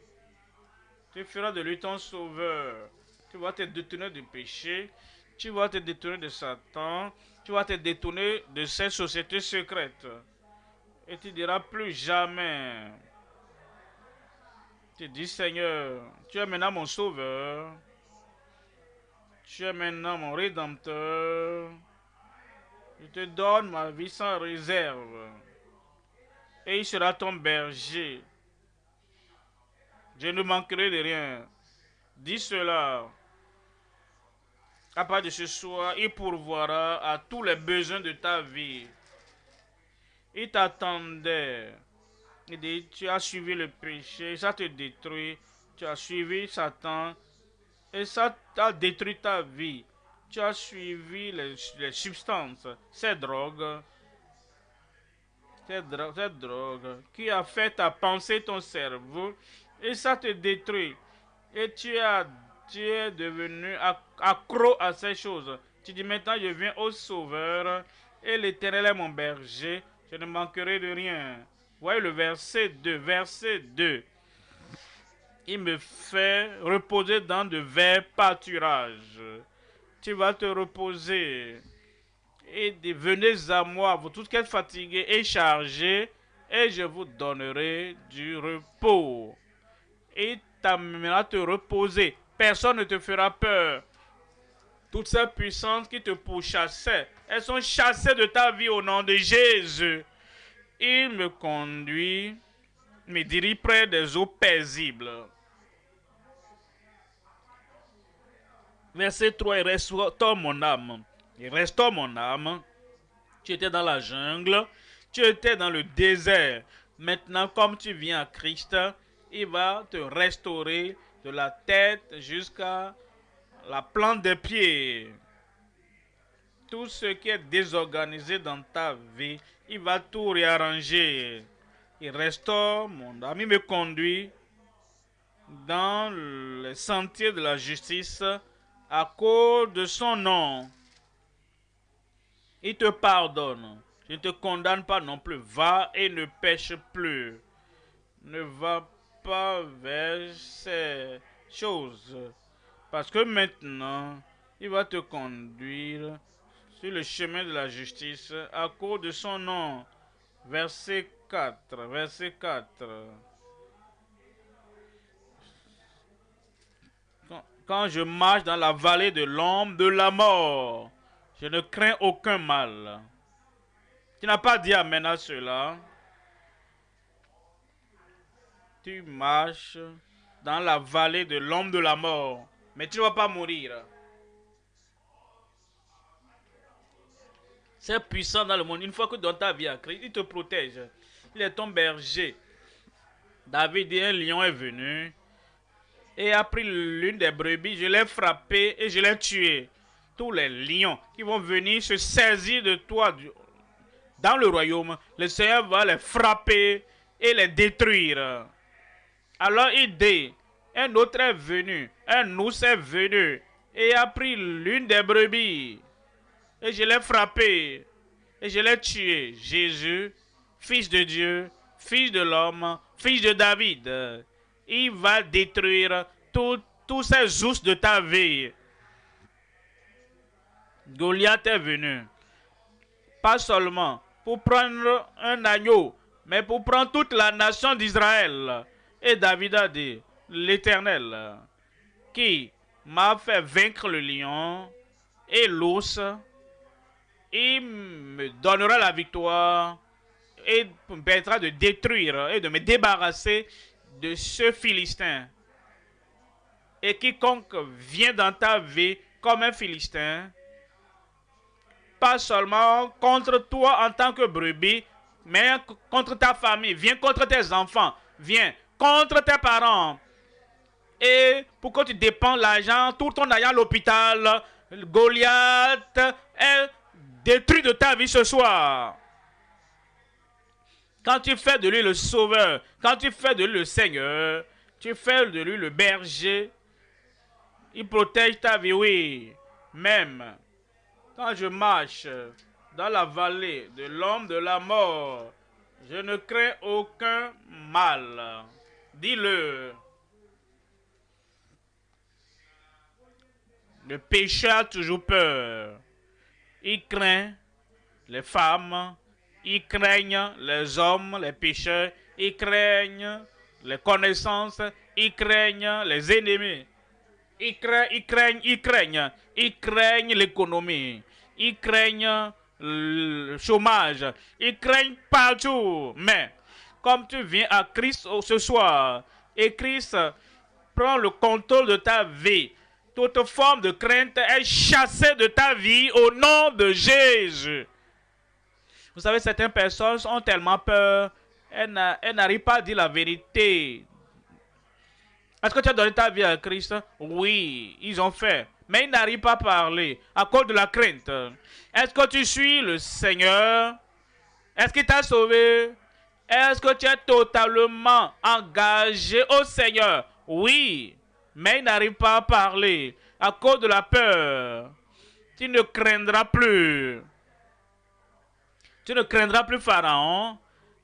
Tu feras de lui ton sauveur. Tu vas te détourner du péché. Tu vas te détourner de Satan. Tu vas te détourner de ces sociétés secrètes. Et tu diras plus jamais. Tu dis Seigneur, tu es maintenant mon sauveur. Tu es maintenant mon rédempteur. Je te donne ma vie sans réserve. Et il sera ton berger. Je ne manquerai de rien. Dis cela. À partir de ce soir, il pourvoira à tous les besoins de ta vie. Il t'attendait. Il dit, tu as suivi le péché, ça te détruit. Tu as suivi Satan et ça t'a détruit ta vie. Tu as suivi les substances, ces drogues qui a fait ta pensée, ton cerveau, et ça te détruit. Et tu es devenu accro à ces choses. Tu dis maintenant je viens au Sauveur et l'Éternel est mon berger, je ne manquerai de rien. Voyez le verset 2, verset 2. Il me fait reposer dans de verts pâturages. Tu vas te reposer. Et venez à moi, vous tous qui êtes fatigués et chargés, et je vous donnerai du repos. Et t'amènera à te reposer. Personne ne te fera peur. Toutes ces puissances qui te pourchassaient, elles sont chassées de ta vie au nom de Jésus. Il me conduit, me dirige près des eaux paisibles. Verset 3, il restaure mon âme. Il restaure mon âme. Tu étais dans la jungle, tu étais dans le désert. Maintenant, comme tu viens à Christ, il va te restaurer de la tête jusqu'à la plante des pieds. Tout ce qui est désorganisé dans ta vie, il va tout réarranger. Il restaure mon âme, il me conduit dans les sentiers de la justice à cause de son nom. Il te pardonne. Je ne te condamne pas non plus. Va et ne pêche plus. Ne va pas vers ces choses. Parce que maintenant, il va te conduire sur le chemin de la justice à cause de son nom. Verset 4. Verset 4. Quand je marche dans la vallée de l'ombre de la mort, je ne crains aucun mal. Tu n'as pas dit amen à cela. Tu marches dans la vallée de l'ombre de la mort, mais tu ne vas pas mourir. C'est puissant dans le monde. Une fois que dans ta vie à Christ, il te protège. Il est ton berger. David dit, un lion est venu et a pris l'une des brebis. Je l'ai frappé et je l'ai tué. Tous les lions qui vont venir se saisir de toi dans le royaume, le Seigneur va les frapper et les détruire. Alors il dit, un autre est venu, un ours est venu et a pris l'une des brebis. Et je l'ai frappé et je l'ai tué. Jésus, fils de Dieu, fils de l'homme, fils de David, il va détruire tous ces ours de ta vie. Goliath est venu, pas seulement pour prendre un agneau, mais pour prendre toute la nation d'Israël. Et David a dit, l'Éternel, qui m'a fait vaincre le lion et l'ours, il me donnera la victoire et me permettra de détruire et de me débarrasser de ce Philistin. Et quiconque vient dans ta vie comme un Philistin, pas seulement contre toi en tant que brebis, mais contre ta famille, viens contre tes enfants, viens contre tes parents. Et pourquoi tu dépenses l'argent, tout ton argent à l'hôpital, Goliath est détruit de ta vie ce soir. Quand tu fais de lui le sauveur, quand tu fais de lui le Seigneur, tu fais de lui le berger, il protège ta vie, oui. Même quand je marche dans la vallée de l'ombre de la mort, je ne crains aucun mal. Dis-le. Le pécheur a toujours peur. Il craint les femmes, il craignent les hommes, les pécheurs, il craignent les connaissances, il craignent les ennemis. Il craignent l'économie, il craignent le chômage, il craignent partout. Mais comme tu viens à Christ ce soir, et Christ prend le contrôle de ta vie, toute forme de crainte est chassée de ta vie au nom de Jésus. Vous savez, certaines personnes ont tellement peur, elles n'arrivent pas à dire la vérité. Est-ce que tu as donné ta vie à Christ? Oui, ils ont fait. Mais ils n'arrivent pas à parler à cause de la crainte. Est-ce que tu suis le Seigneur? Est-ce qu'il t'a sauvé? Est-ce que tu es totalement engagé au Seigneur? Oui, mais ils n'arrivent pas à parler à cause de la peur. Tu ne craindras plus. Tu ne craindras plus Pharaon.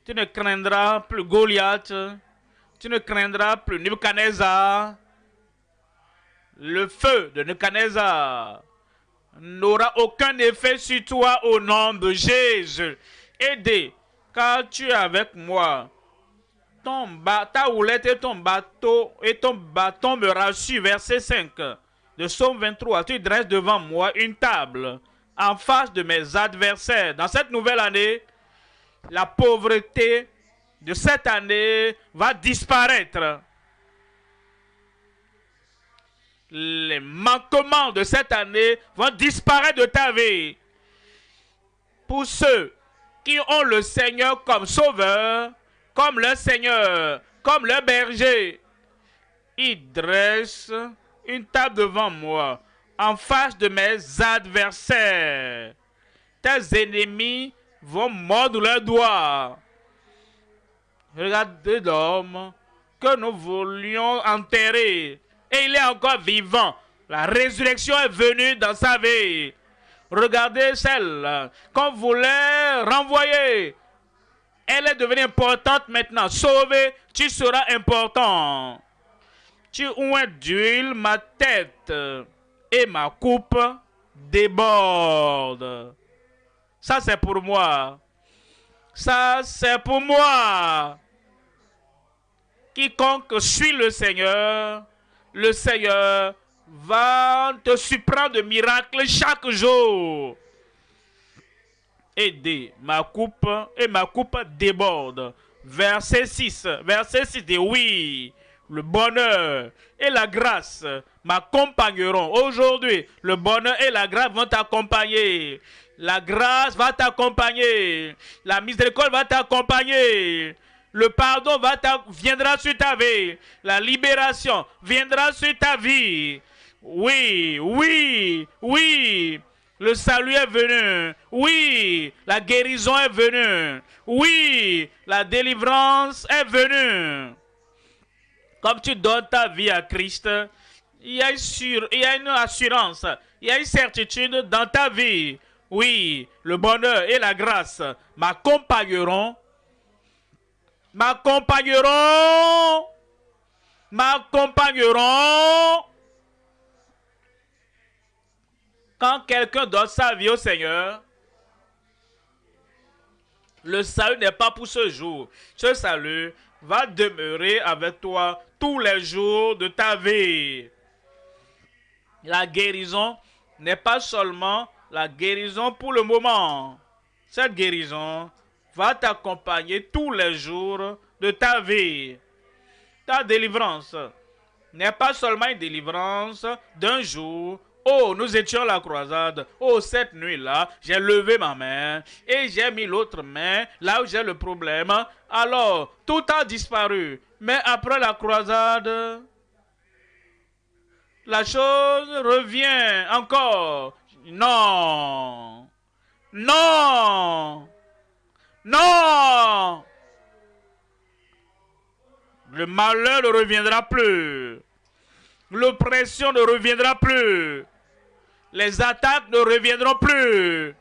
Tu ne craindras plus Goliath. Tu ne craindras plus Nebuchadnezzar. Le feu de Nebuchadnezzar n'aura aucun effet sur toi au nom de Jésus. Aidez, car tu es avec moi. Ta houlette et ton bâton me rassurent. Verset 5 de Psaume 23. Tu dresses devant moi une table en face de mes adversaires. Dans cette nouvelle année, la pauvreté de cette année va disparaître. Les manquements de cette année vont disparaître de ta vie. Pour ceux qui ont le Seigneur comme sauveur, comme le Seigneur, comme le berger, il dresse une table devant moi, en face de mes adversaires. Tes ennemis vont mordre leurs doigts. Regardez l'homme que nous voulions enterrer. Et il est encore vivant. La résurrection est venue dans sa vie. Regardez celle qu'on voulait renvoyer. Elle est devenue importante maintenant. Sauvé, tu seras important. Tu oins d'huile ma tête et ma coupe déborde. Ça, c'est pour moi. Ça, c'est pour moi. Quiconque suit le Seigneur va te surprendre de miracles chaque jour. Et ma coupe déborde. Verset 6 dit oui, le bonheur et la grâce m'accompagneront. Aujourd'hui, le bonheur et la grâce vont t'accompagner. La grâce va t'accompagner. La miséricorde va t'accompagner. Le pardon viendra sur ta vie. La libération viendra sur ta vie. Oui, oui, oui. Le salut est venu. Oui, la guérison est venue. Oui, la délivrance est venue. Comme tu donnes ta vie à Christ, il y a une assurance, il y a une certitude dans ta vie. Oui, le bonheur et la grâce m'accompagneront. M'accompagneront. Quand quelqu'un donne sa vie au Seigneur, le salut n'est pas pour ce jour. Ce salut va demeurer avec toi tous les jours de ta vie. La guérison n'est pas seulement la guérison pour le moment. Cette guérison va t'accompagner tous les jours de ta vie. Ta délivrance n'est pas seulement une délivrance d'un jour. Oh, nous étions à la croisade. Oh, cette nuit-là, j'ai levé ma main et j'ai mis l'autre main là où j'ai le problème. Alors, tout a disparu. Mais après la croisade, la chose revient encore. Non. Non. Non. Le malheur ne reviendra plus. L'oppression ne reviendra plus. Les attaques ne reviendront plus.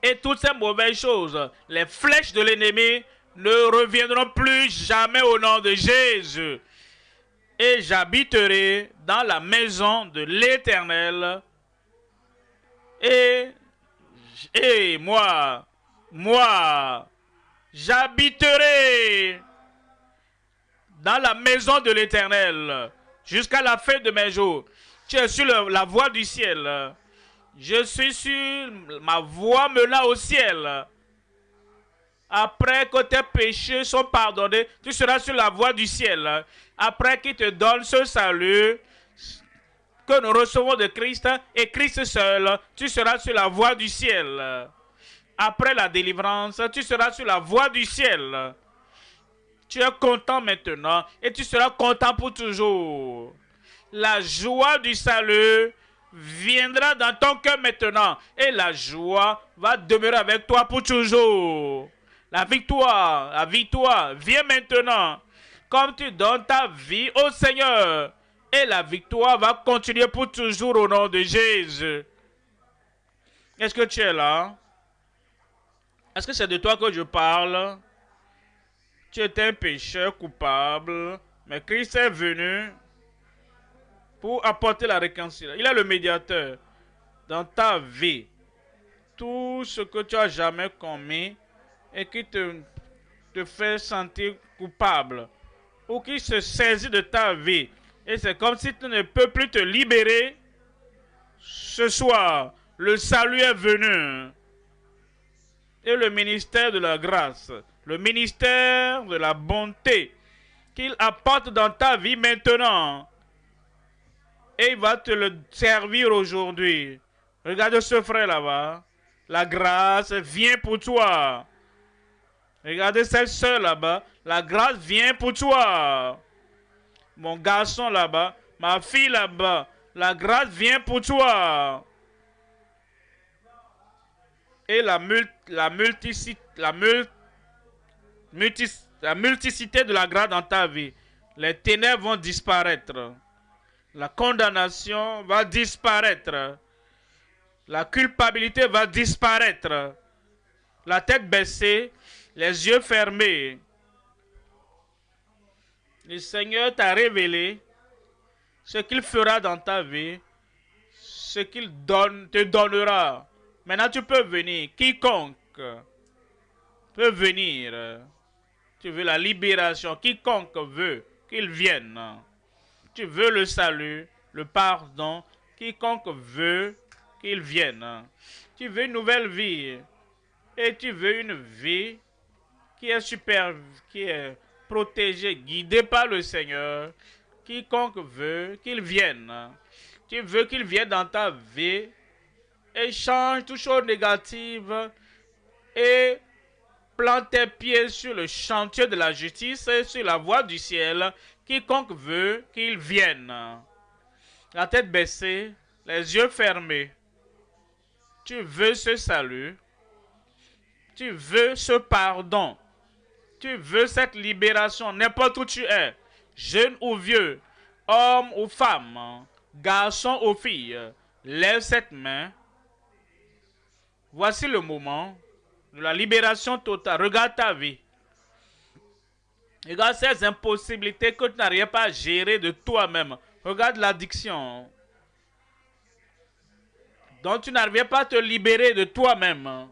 Et toutes ces mauvaises choses, les flèches de l'ennemi ne reviendront plus jamais au nom de Jésus. Et j'habiterai dans la maison de l'Éternel. Et moi, j'habiterai dans la maison de l'Éternel jusqu'à la fin de mes jours. Tu es sur la voie du ciel. Je suis sur ma voie menant au ciel. Après que tes péchés sont pardonnés, tu seras sur la voie du ciel. Après qu'il te donne ce salut que nous recevons de Christ et Christ seul, tu seras sur la voie du ciel. Après la délivrance, tu seras sur la voie du ciel. Tu es content maintenant et tu seras content pour toujours. La joie du salut viendra dans ton cœur maintenant et la joie va demeurer avec toi pour toujours. La victoire vient maintenant. Comme tu donnes ta vie au Seigneur et la victoire va continuer pour toujours au nom de Jésus. Est-ce que tu es là? Est-ce que c'est de toi que je parle? Tu étais un pécheur coupable, mais Christ est venu pour apporter la réconciliation. Il est le médiateur dans ta vie. Tout ce que tu as jamais commis et qui te fait sentir coupable ou qui se saisit de ta vie. Et c'est comme si tu ne peux plus te libérer. Ce soir, le salut est venu. Et le ministère de la grâce, le ministère de la bonté qu'il apporte dans ta vie maintenant. Et il va te le servir aujourd'hui. Regarde ce frère là-bas. La grâce vient pour toi. Regardez cette soeur là-bas. La grâce vient pour toi. Mon garçon là-bas. Ma fille là-bas. La grâce vient pour toi. Et la multiplicité de la grâce dans ta vie. Les ténèbres vont disparaître. La condamnation va disparaître. La culpabilité va disparaître. La tête baissée, les yeux fermés. Le Seigneur t'a révélé ce qu'il fera dans ta vie, ce qu'il te donnera. Maintenant, tu peux venir. Quiconque peut venir. Tu veux la libération. Quiconque veut qu'il vienne. Tu veux le salut, le pardon. Quiconque veut qu'il vienne. Tu veux une nouvelle vie. Et tu veux une vie qui est super, qui est protégée, guidée par le Seigneur. Quiconque veut qu'il vienne. Tu veux qu'il vienne dans ta vie et change toute chose négative et plante tes pieds sur le chantier de la justice et sur la voie du ciel. Quiconque veut qu'il vienne. La tête baissée, les yeux fermés. Tu veux ce salut. Tu veux ce pardon. Tu veux cette libération n'importe où tu es. Jeune ou vieux, homme ou femme, garçon ou fille. Lève cette main. Voici le moment de la libération totale. Regarde ta vie. Regarde ces impossibilités que tu n'arrives pas à gérer de toi-même. Regarde l'addiction dont tu n'arrives pas à te libérer de toi-même.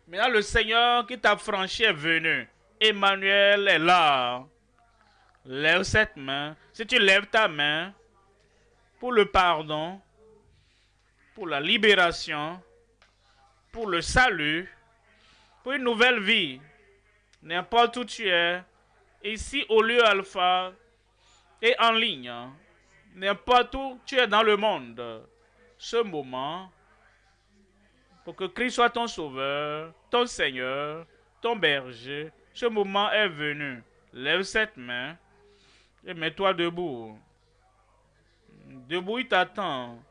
Maintenant, le Seigneur qui t'a franchi est venu. Emmanuel est là. Lève cette main. Si tu lèves ta main pour le pardon, pour la libération, pour le salut, pour une nouvelle vie, n'importe où tu es, ici au lieu alpha et en ligne, n'importe où tu es dans le monde, ce moment, pour que Christ soit ton sauveur, ton Seigneur, ton berger, ce moment est venu. Lève cette main et mets-toi debout. Debout, il t'attend.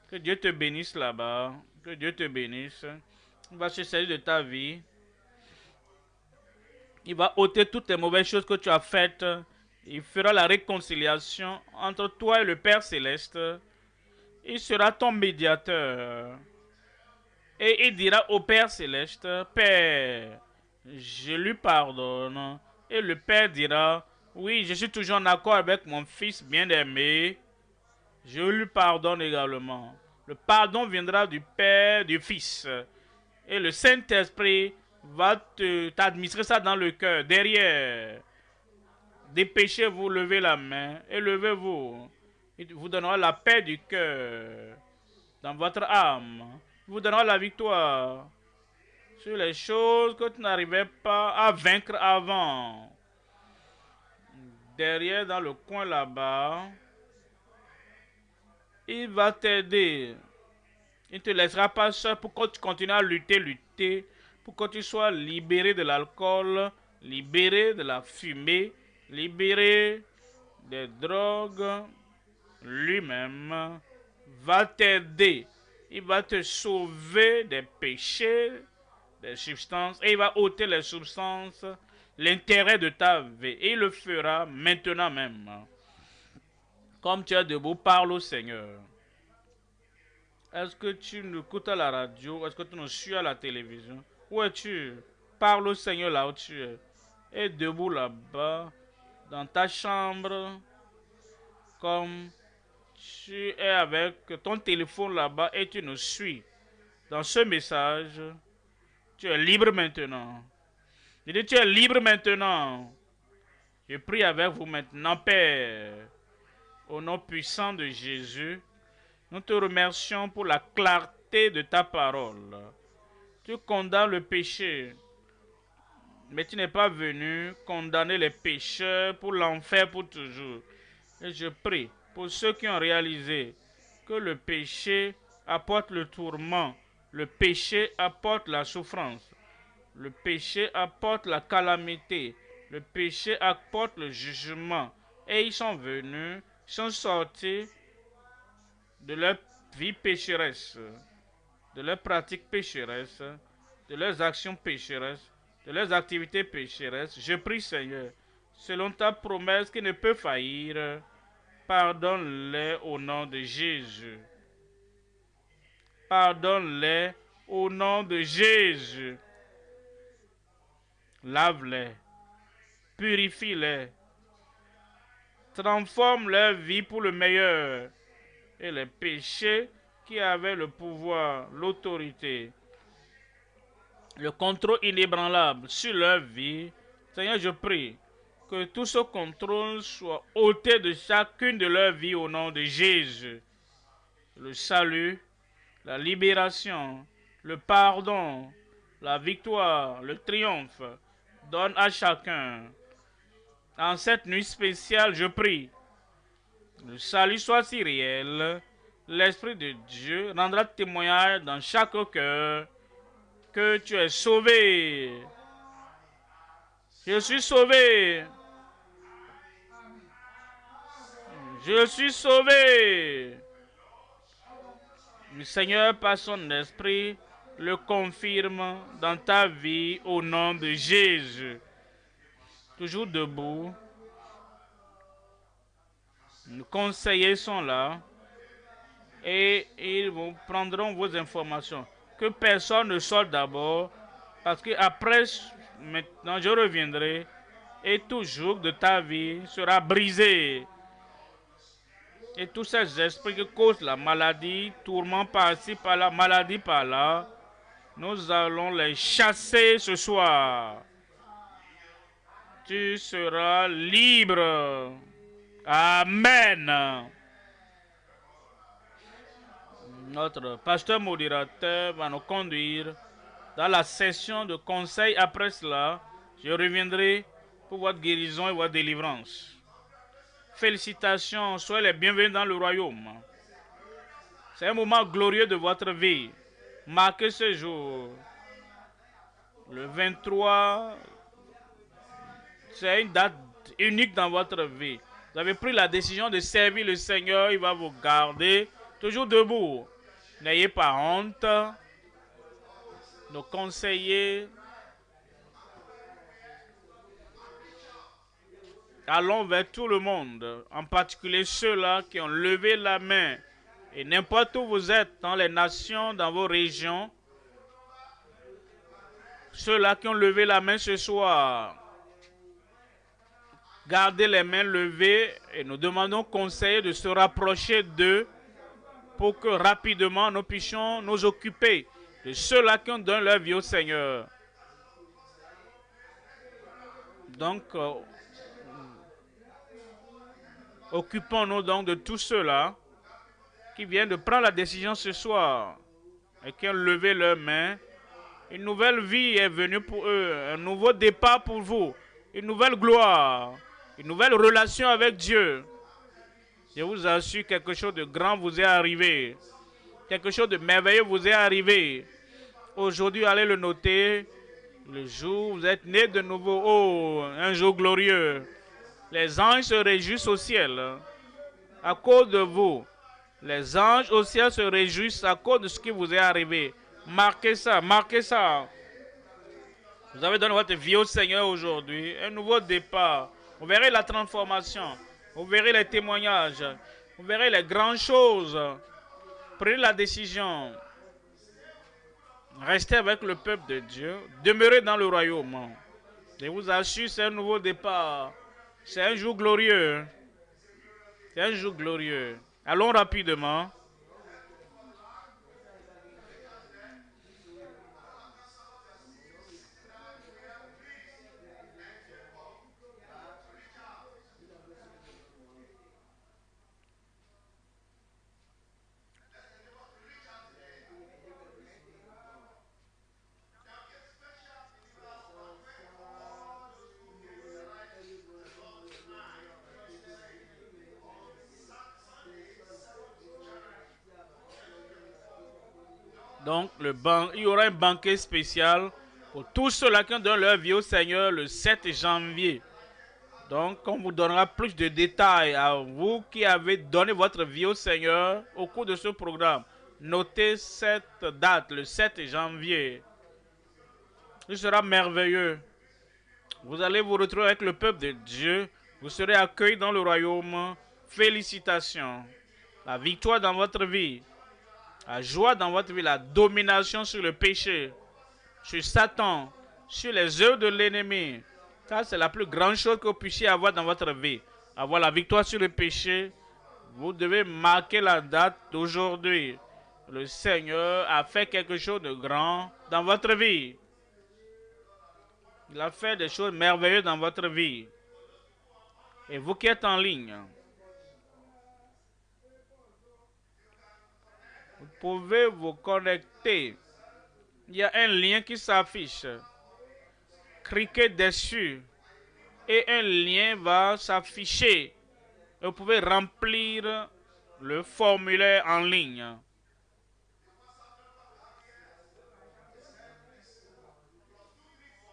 Que Dieu te bénisse là-bas. Que Dieu te bénisse. Il va se servir de ta vie. Il va ôter toutes les mauvaises choses que tu as faites. Il fera la réconciliation entre toi et le Père Céleste. Il sera ton médiateur. Et il dira au Père Céleste, Père, je lui pardonne. Et le Père dira, oui, je suis toujours en accord avec mon fils bien-aimé. Je lui pardonne également. Le pardon viendra du Père, du Fils. Et le Saint-Esprit va t'administrer ça dans le cœur, derrière. Dépêchez-vous, levez la main et levez-vous. Il vous donnera la paix du cœur dans votre âme. Il vous donnera la victoire sur les choses que tu n'arrivais pas à vaincre avant. Derrière, dans le coin là-bas, il va t'aider. Il ne te laissera pas seul pour que tu continues à lutter, pour que tu sois libéré de l'alcool, libéré de la fumée, libéré des drogues. Lui-même va t'aider. Il va te sauver des péchés, des substances, et il va ôter les substances, l'intérêt de ta vie. Et il le fera maintenant même. Comme tu es debout, parle au Seigneur. Est-ce que tu nous écoutes à la radio? Est-ce que tu nous suis à la télévision? Où es-tu? Parle au Seigneur là où tu es. Et debout là-bas, dans ta chambre, comme tu es avec ton téléphone là-bas et tu nous suis. Dans ce message, tu es libre maintenant. Je dis, tu es libre maintenant. Je prie avec vous maintenant, Père. Au nom puissant de Jésus, nous te remercions pour la clarté de ta parole. Tu condamnes le péché, mais tu n'es pas venu condamner les pécheurs pour l'enfer pour toujours. Et je prie pour ceux qui ont réalisé que le péché apporte le tourment, le péché apporte la souffrance, le péché apporte la calamité, le péché apporte le jugement. Et ils sont venus, ils sont sortis de leur vie pécheresse, de leurs pratiques pécheresses, de leurs actions pécheresses, de leurs activités pécheresses. Je prie, Seigneur, selon ta promesse qui ne peut faillir, Pardonne-les au nom de Jésus. Pardonne-les au nom de Jésus. Lave-les, purifie-les, transforme leur vie pour le meilleur. Et les péchés qui avaient le pouvoir, l'autorité, le contrôle inébranlable sur leur vie, Seigneur, je prie que tout ce contrôle soit ôté de chacune de leurs vies au nom de Jésus. Le salut, la libération, le pardon, la victoire, le triomphe, donne à chacun. En cette nuit spéciale, je prie, le salut soit si réel, l'Esprit de Dieu rendra témoignage dans chaque cœur que tu es sauvé. Je suis sauvé. Je suis sauvé. Le Seigneur, par son esprit, le confirme dans ta vie au nom de Jésus. Toujours debout. Les conseillers sont là et ils vous prendront vos informations. Que personne ne sorte d'abord, parce que après, maintenant, je reviendrai et tout joug de ta vie sera brisé. Et tous ces esprits qui causent la maladie, tourment par-ci, par-là, maladie par-là, nous allons les chasser ce soir. Tu seras libre. Amen. Notre pasteur modérateur va nous conduire dans la session de conseil. Après cela, je reviendrai pour votre guérison et votre délivrance. Félicitations, soyez les bienvenus dans le royaume. C'est un moment glorieux de votre vie. Marquez ce jour. Le 23, c'est une date unique dans votre vie. Vous avez pris la décision de servir le Seigneur, il va vous garder. Toujours debout. N'ayez pas honte. Nos conseillers. Allons vers tout le monde, en particulier ceux-là qui ont levé la main. Et n'importe où vous êtes, dans les nations, dans vos régions, ceux-là qui ont levé la main ce soir, gardez les mains levées et nous demandons aux conseillers de se rapprocher d'eux pour que rapidement nous puissions nous occuper de ceux-là qui ont donné leur vie au Seigneur. Donc, occupons-nous donc de tous ceux-là qui viennent de prendre la décision ce soir et qui ont levé leurs mains. Une nouvelle vie est venue pour eux, un nouveau départ pour vous, une nouvelle gloire, une nouvelle relation avec Dieu. Je vous assure, quelque chose de grand vous est arrivé. Quelque chose de merveilleux vous est arrivé. Aujourd'hui, allez le noter. Le jour où vous êtes né de nouveau. Oh, un jour glorieux. Les anges se réjouissent au ciel à cause de vous. Les anges au ciel se réjouissent à cause de ce qui vous est arrivé. Marquez ça, marquez ça. Vous avez donné votre vie au Seigneur aujourd'hui. Un nouveau départ. Vous verrez la transformation. Vous verrez les témoignages. Vous verrez les grandes choses. Prenez la décision. Restez avec le peuple de Dieu. Demeurez dans le royaume. Je vous assure, c'est un nouveau départ. C'est un jour glorieux. C'est un jour glorieux. Allons rapidement. Donc, il y aura un banquet spécial pour tous ceux-là qui ont donné leur vie au Seigneur le 7 janvier. Donc, on vous donnera plus de détails à vous qui avez donné votre vie au Seigneur au cours de ce programme. Notez cette date, le 7 janvier. Ce sera merveilleux. Vous allez vous retrouver avec le peuple de Dieu. Vous serez accueillis dans le royaume. félicitations, la victoire dans votre vie, la joie dans votre vie, la domination sur le péché, sur Satan, sur les œuvres de l'ennemi. Ça, c'est la plus grande chose que vous puissiez avoir dans votre vie. Avoir la victoire sur le péché, vous devez marquer la date d'aujourd'hui. Le Seigneur a fait quelque chose de grand dans votre vie. Il a fait des choses merveilleuses dans votre vie. Et vous qui êtes en ligne, vous pouvez vous connecter. Il y a un lien qui s'affiche. Cliquez dessus et un lien va s'afficher. Vous pouvez remplir le formulaire en ligne.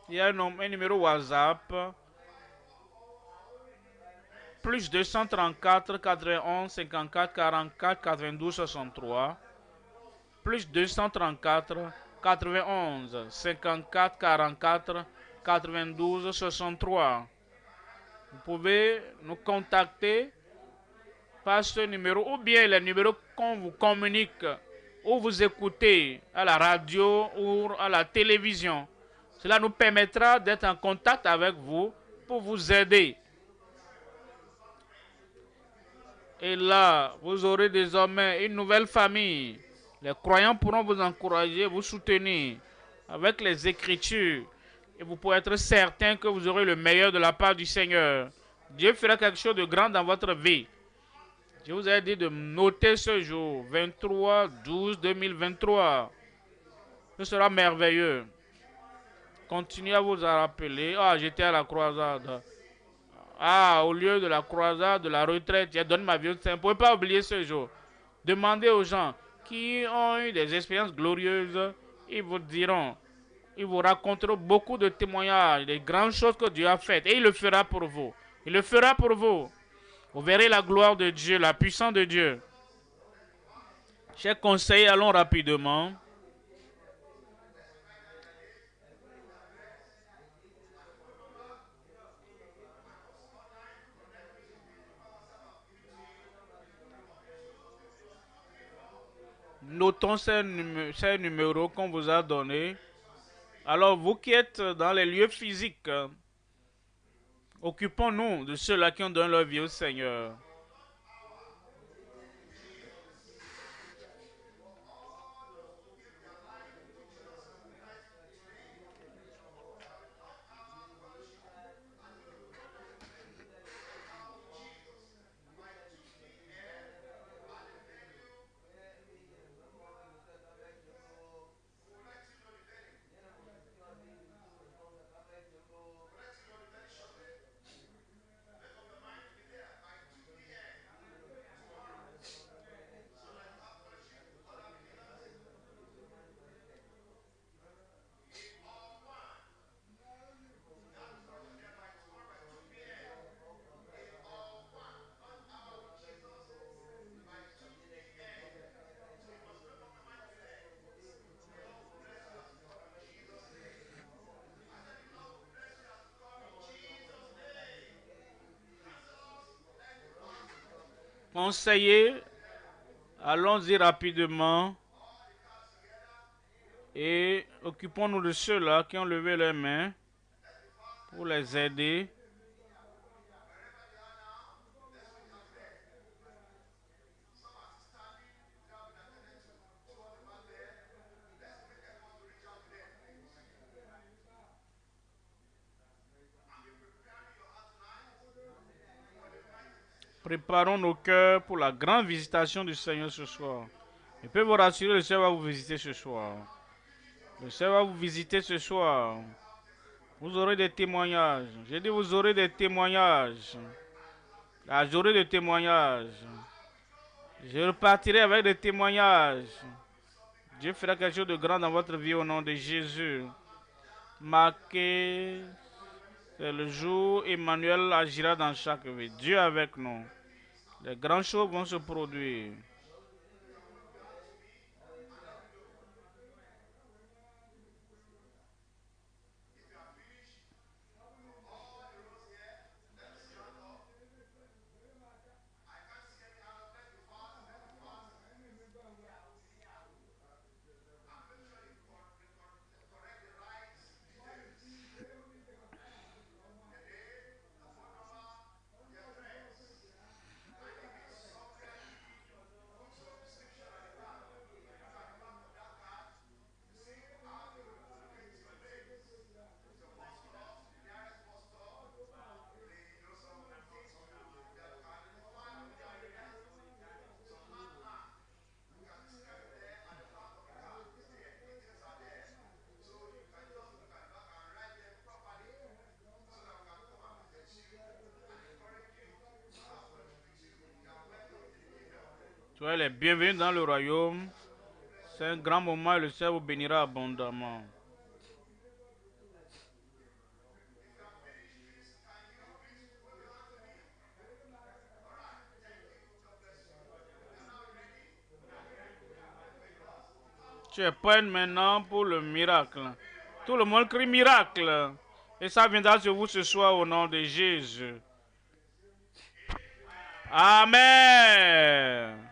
Il y a un numéro WhatsApp plus 234 91 54 44 92 63 plus 234 91 54 44 92 63. Vous pouvez nous contacter par ce numéro ou bien les numéros qu'on vous communique ou vous écoutez à la radio ou à la télévision. Cela nous permettra d'être en contact avec vous pour vous aider. Et là, vous aurez désormais une nouvelle famille. Les croyants pourront vous encourager, vous soutenir avec les Écritures. Et vous pourrez être certain que vous aurez le meilleur de la part du Seigneur. Dieu fera quelque chose de grand dans votre vie. Je vous ai dit de noter ce jour, 23/12/2023. Ce sera merveilleux. Continuez à vous en rappeler. Ah, j'étais à la croisade. Ah, au lieu de la croisade, de la retraite, je donne ma vie au Seigneur. Vous ne pouvez pas oublier ce jour. Demandez aux gens qui ont eu des expériences glorieuses. Ils vous diront, ils vous raconteront beaucoup de témoignages, des grandes choses que Dieu a faites. Et il le fera pour vous. Il le fera pour vous. Vous verrez la gloire de Dieu, la puissance de Dieu. Chers conseillers, allons rapidement. Notons ces numéros qu'on vous a donnés. Alors, vous qui êtes dans les lieux physiques, occupons-nous de ceux-là qui ont donné leur vie au Seigneur. Conseillers, allons-y rapidement et occupons-nous de ceux-là qui ont levé leurs mains pour les aider. Préparons nos cœurs pour la grande visitation du Seigneur ce soir. Je peux vous rassurer, le Seigneur va vous visiter ce soir. Le Seigneur va vous visiter ce soir. Vous aurez des témoignages. J'ai dit vous aurez des témoignages. La journée de témoignages. Je repartirai avec des témoignages. Dieu fera quelque chose de grand dans votre vie au nom de Jésus. Marquez, c'est le jour où Emmanuel agira dans chaque vie. Dieu avec nous. Les grandes choses vont se produire. Soyez les bienvenus dans le royaume. C'est un grand moment et le Seigneur vous bénira abondamment. Tu es prêt maintenant pour le miracle. Tout le monde crie miracle. Et ça viendra sur vous ce soir au nom de Jésus. Amen.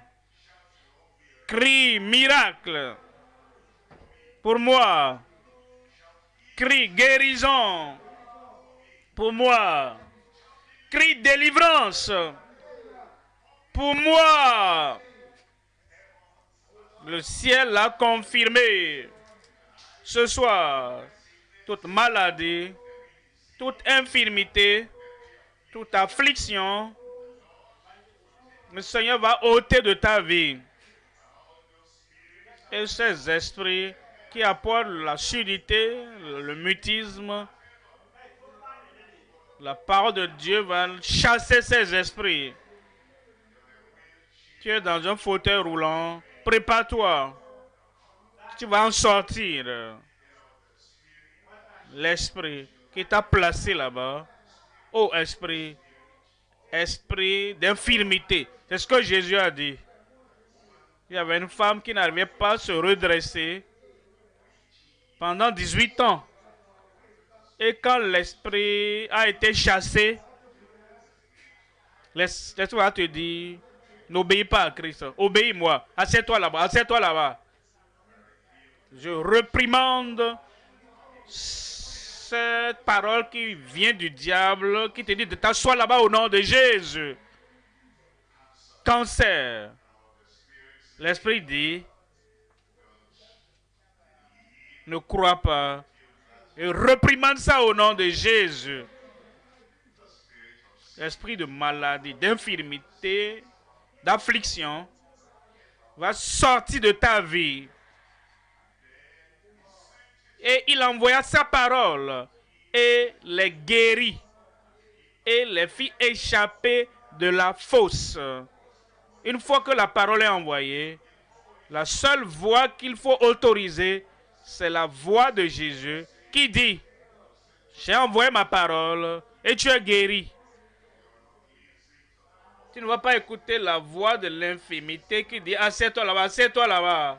Crie miracle. Pour moi. Crie guérison. Pour moi. Crie délivrance. Pour moi. Le ciel l'a confirmé. Ce soir, toute maladie, toute infirmité, toute affliction, le Seigneur va ôter de ta vie. Et ces esprits qui apportent la surdité, le mutisme, la parole de Dieu va chasser ces esprits. Tu es dans un fauteuil roulant, prépare-toi. Tu vas en sortir. L'esprit qui t'a placé là-bas, oh esprit, esprit d'infirmité. C'est ce que Jésus a dit. Il y avait une femme qui n'arrivait pas à se redresser pendant 18 ans. Et quand l'esprit a été chassé, l'esprit va te dire, n'obéis pas à Christ, obéis-moi, assieds-toi là-bas, assieds-toi là-bas. Je réprimande cette parole qui vient du diable, qui te dit de t'asseoir là-bas au nom de Jésus. Cancer. L'esprit dit, ne crois pas. Et réprimande ça au nom de Jésus. L'esprit de maladie, d'infirmité, d'affliction va sortir de ta vie. Et il envoya sa parole et les guérit et les fit échapper de la fosse. Une fois que la parole est envoyée, la seule voix qu'il faut autoriser, c'est la voix de Jésus qui dit, j'ai envoyé ma parole et tu es guéri. Tu ne vas pas écouter la voix de l'infirmité qui dit, assieds-toi là-bas, assieds-toi là-bas.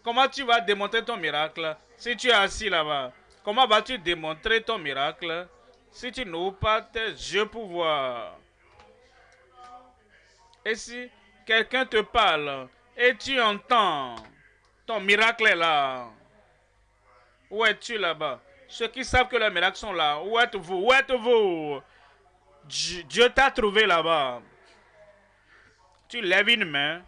Comment tu vas démontrer ton miracle si tu es assis là-bas? Comment vas-tu démontrer ton miracle si tu n'ouvres pas tes yeux pour voir? Et si quelqu'un te parle et tu entends, ton miracle est là. Où es-tu là-bas? Ceux qui savent que les miracles sont là, où êtes-vous? Où êtes-vous? Dieu t'a trouvé là-bas. Tu lèves une main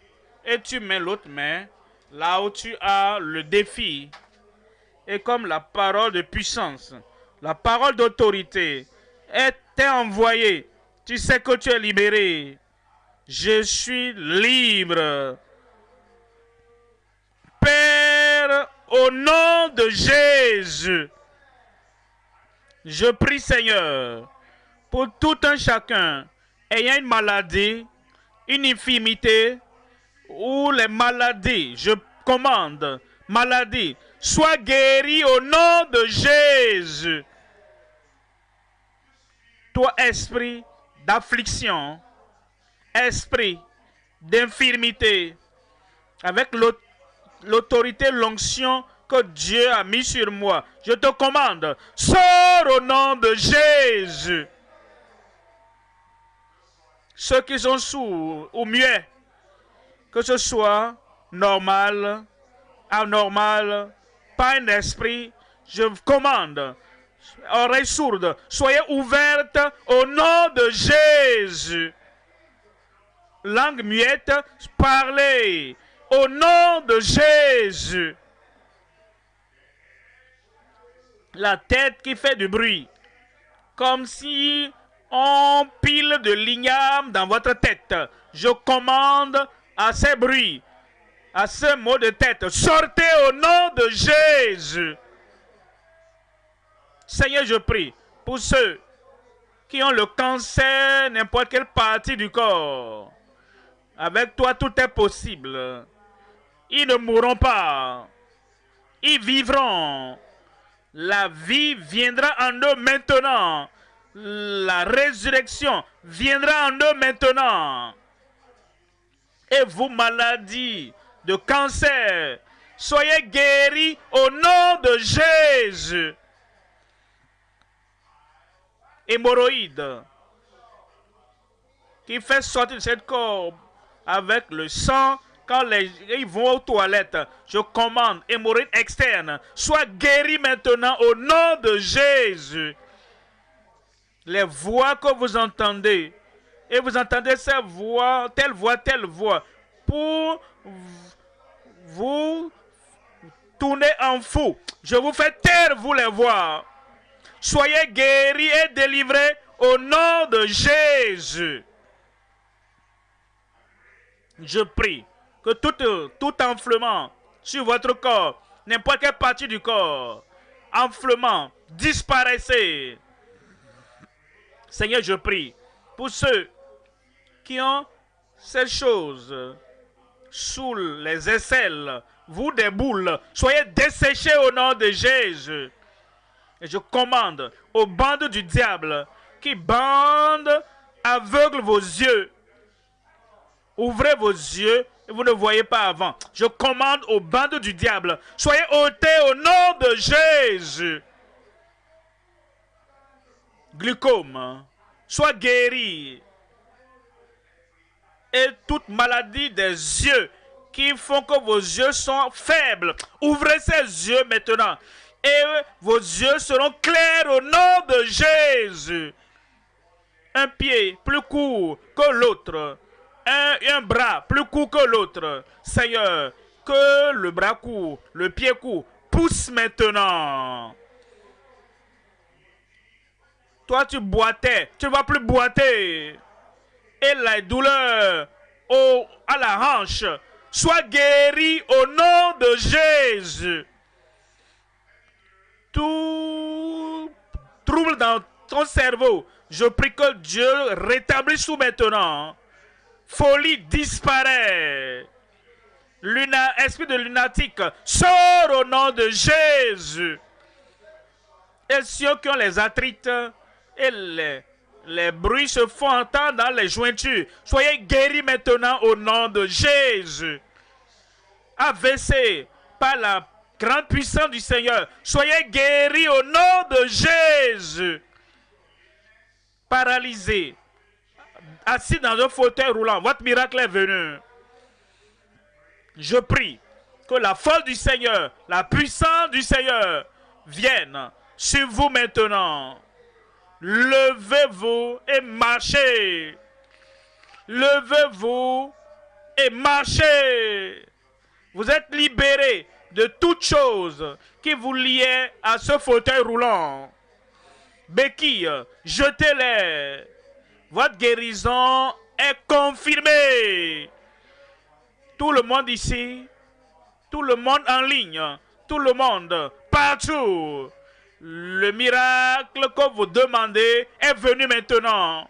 et tu mets l'autre main là où tu as le défi. Et comme la parole de puissance, la parole d'autorité est envoyée, tu sais que tu es libéré. Je suis libre. Père, au nom de Jésus, je prie Seigneur pour tout un chacun ayant une maladie, une infirmité ou les maladies. Je commande, maladie, sois guéri au nom de Jésus. Toi, esprit d'affliction, esprit d'infirmité, avec l'autorité, l'onction que Dieu a mis sur moi, je te commande, sors au nom de Jésus. Ceux qui sont sourds ou muets, que ce soit normal, anormal, pas un esprit, je commande, oreilles sourdes, soyez ouvertes au nom de Jésus. Langue muette, parlez au nom de Jésus. La tête qui fait du bruit, comme si on pile de l'igname dans votre tête. Je commande à ces bruits, à ce mot de tête, sortez au nom de Jésus. Seigneur, je prie pour ceux qui ont le cancer, n'importe quelle partie du corps, Avec toi, tout est possible. Ils ne mourront pas. Ils vivront. La vie viendra en eux maintenant. La résurrection viendra en eux maintenant. Et vous, maladies de cancer, soyez guéris au nom de Jésus. Hémorroïdes qui fait sortir de cette corps avec le sang quand ils vont aux toilettes. Je commande, hémorroïdes externes, soient guéris maintenant au nom de Jésus. Les voix que vous entendez, et vous entendez ces voix, telle voix, pour vous tourner en fou. Je vous fais taire, vous les voix. Soyez guéris et délivrés au nom de Jésus. Je prie que tout enflement sur votre corps, n'importe quelle partie du corps, enflement, disparaissez. Seigneur, je prie pour ceux qui ont ces choses sous les aisselles, vous des boules, soyez desséchés au nom de Jésus. Et je commande aux bandes du diable qui bandent, aveuglent vos yeux. Ouvrez vos yeux et vous ne voyez pas avant. Je commande aux bandes du diable, soyez ôtés au nom de Jésus. Glaucome, sois guéri. Et toute maladie des yeux qui font que vos yeux sont faibles, ouvrez ces yeux maintenant. Et vos yeux seront clairs au nom de Jésus. Un pied plus court que l'autre. Un bras plus court que l'autre. Seigneur, que le bras court, le pied court, pousse maintenant. Toi, tu boitais, tu ne vas plus boiter. Et la douleur à la hanche, sois guéri au nom de Jésus. Tout trouble dans ton cerveau, je prie que Dieu rétablisse tout maintenant. Folie disparaît. Esprit de lunatique, sors au nom de Jésus. Et ceux qui ont les arthrites et les bruits se font entendre dans les jointures, soyez guéris maintenant au nom de Jésus. AVC, par la grande puissance du Seigneur, soyez guéris au nom de Jésus. Paralysé, assis dans un fauteuil roulant, votre miracle est venu. Je prie que la force du Seigneur, la puissance du Seigneur vienne sur vous maintenant. Levez-vous et marchez. Levez-vous et marchez. Vous êtes libérés de toutes choses qui vous liaient à ce fauteuil roulant. Béquilles, jetez-les. Votre guérison est confirmée. Tout le monde ici, tout le monde en ligne, tout le monde, partout. Le miracle que vous demandez est venu maintenant.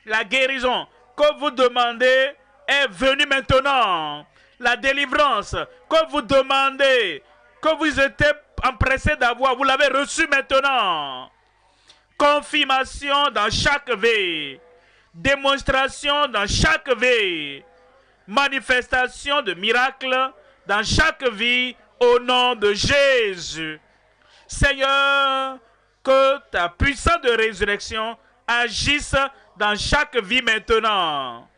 La guérison que vous demandez est venue maintenant. La délivrance que vous demandez, que vous étiez empressé d'avoir, vous l'avez reçue maintenant. Confirmation dans chaque vie. Démonstration dans chaque vie. Manifestation de miracles dans chaque vie au nom de Jésus. Seigneur, que ta puissance de résurrection agisse dans chaque vie maintenant.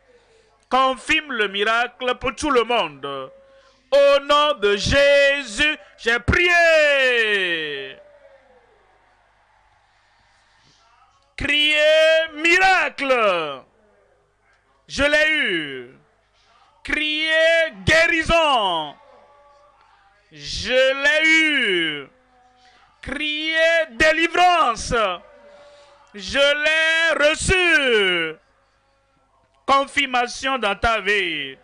Confirme le miracle pour tout le monde. Au nom de Jésus, j'ai prié. Criez miracle. Je l'ai eu. Criez guérison. Je l'ai eu. Criez délivrance. Je l'ai reçu. Confirmation dans ta vie.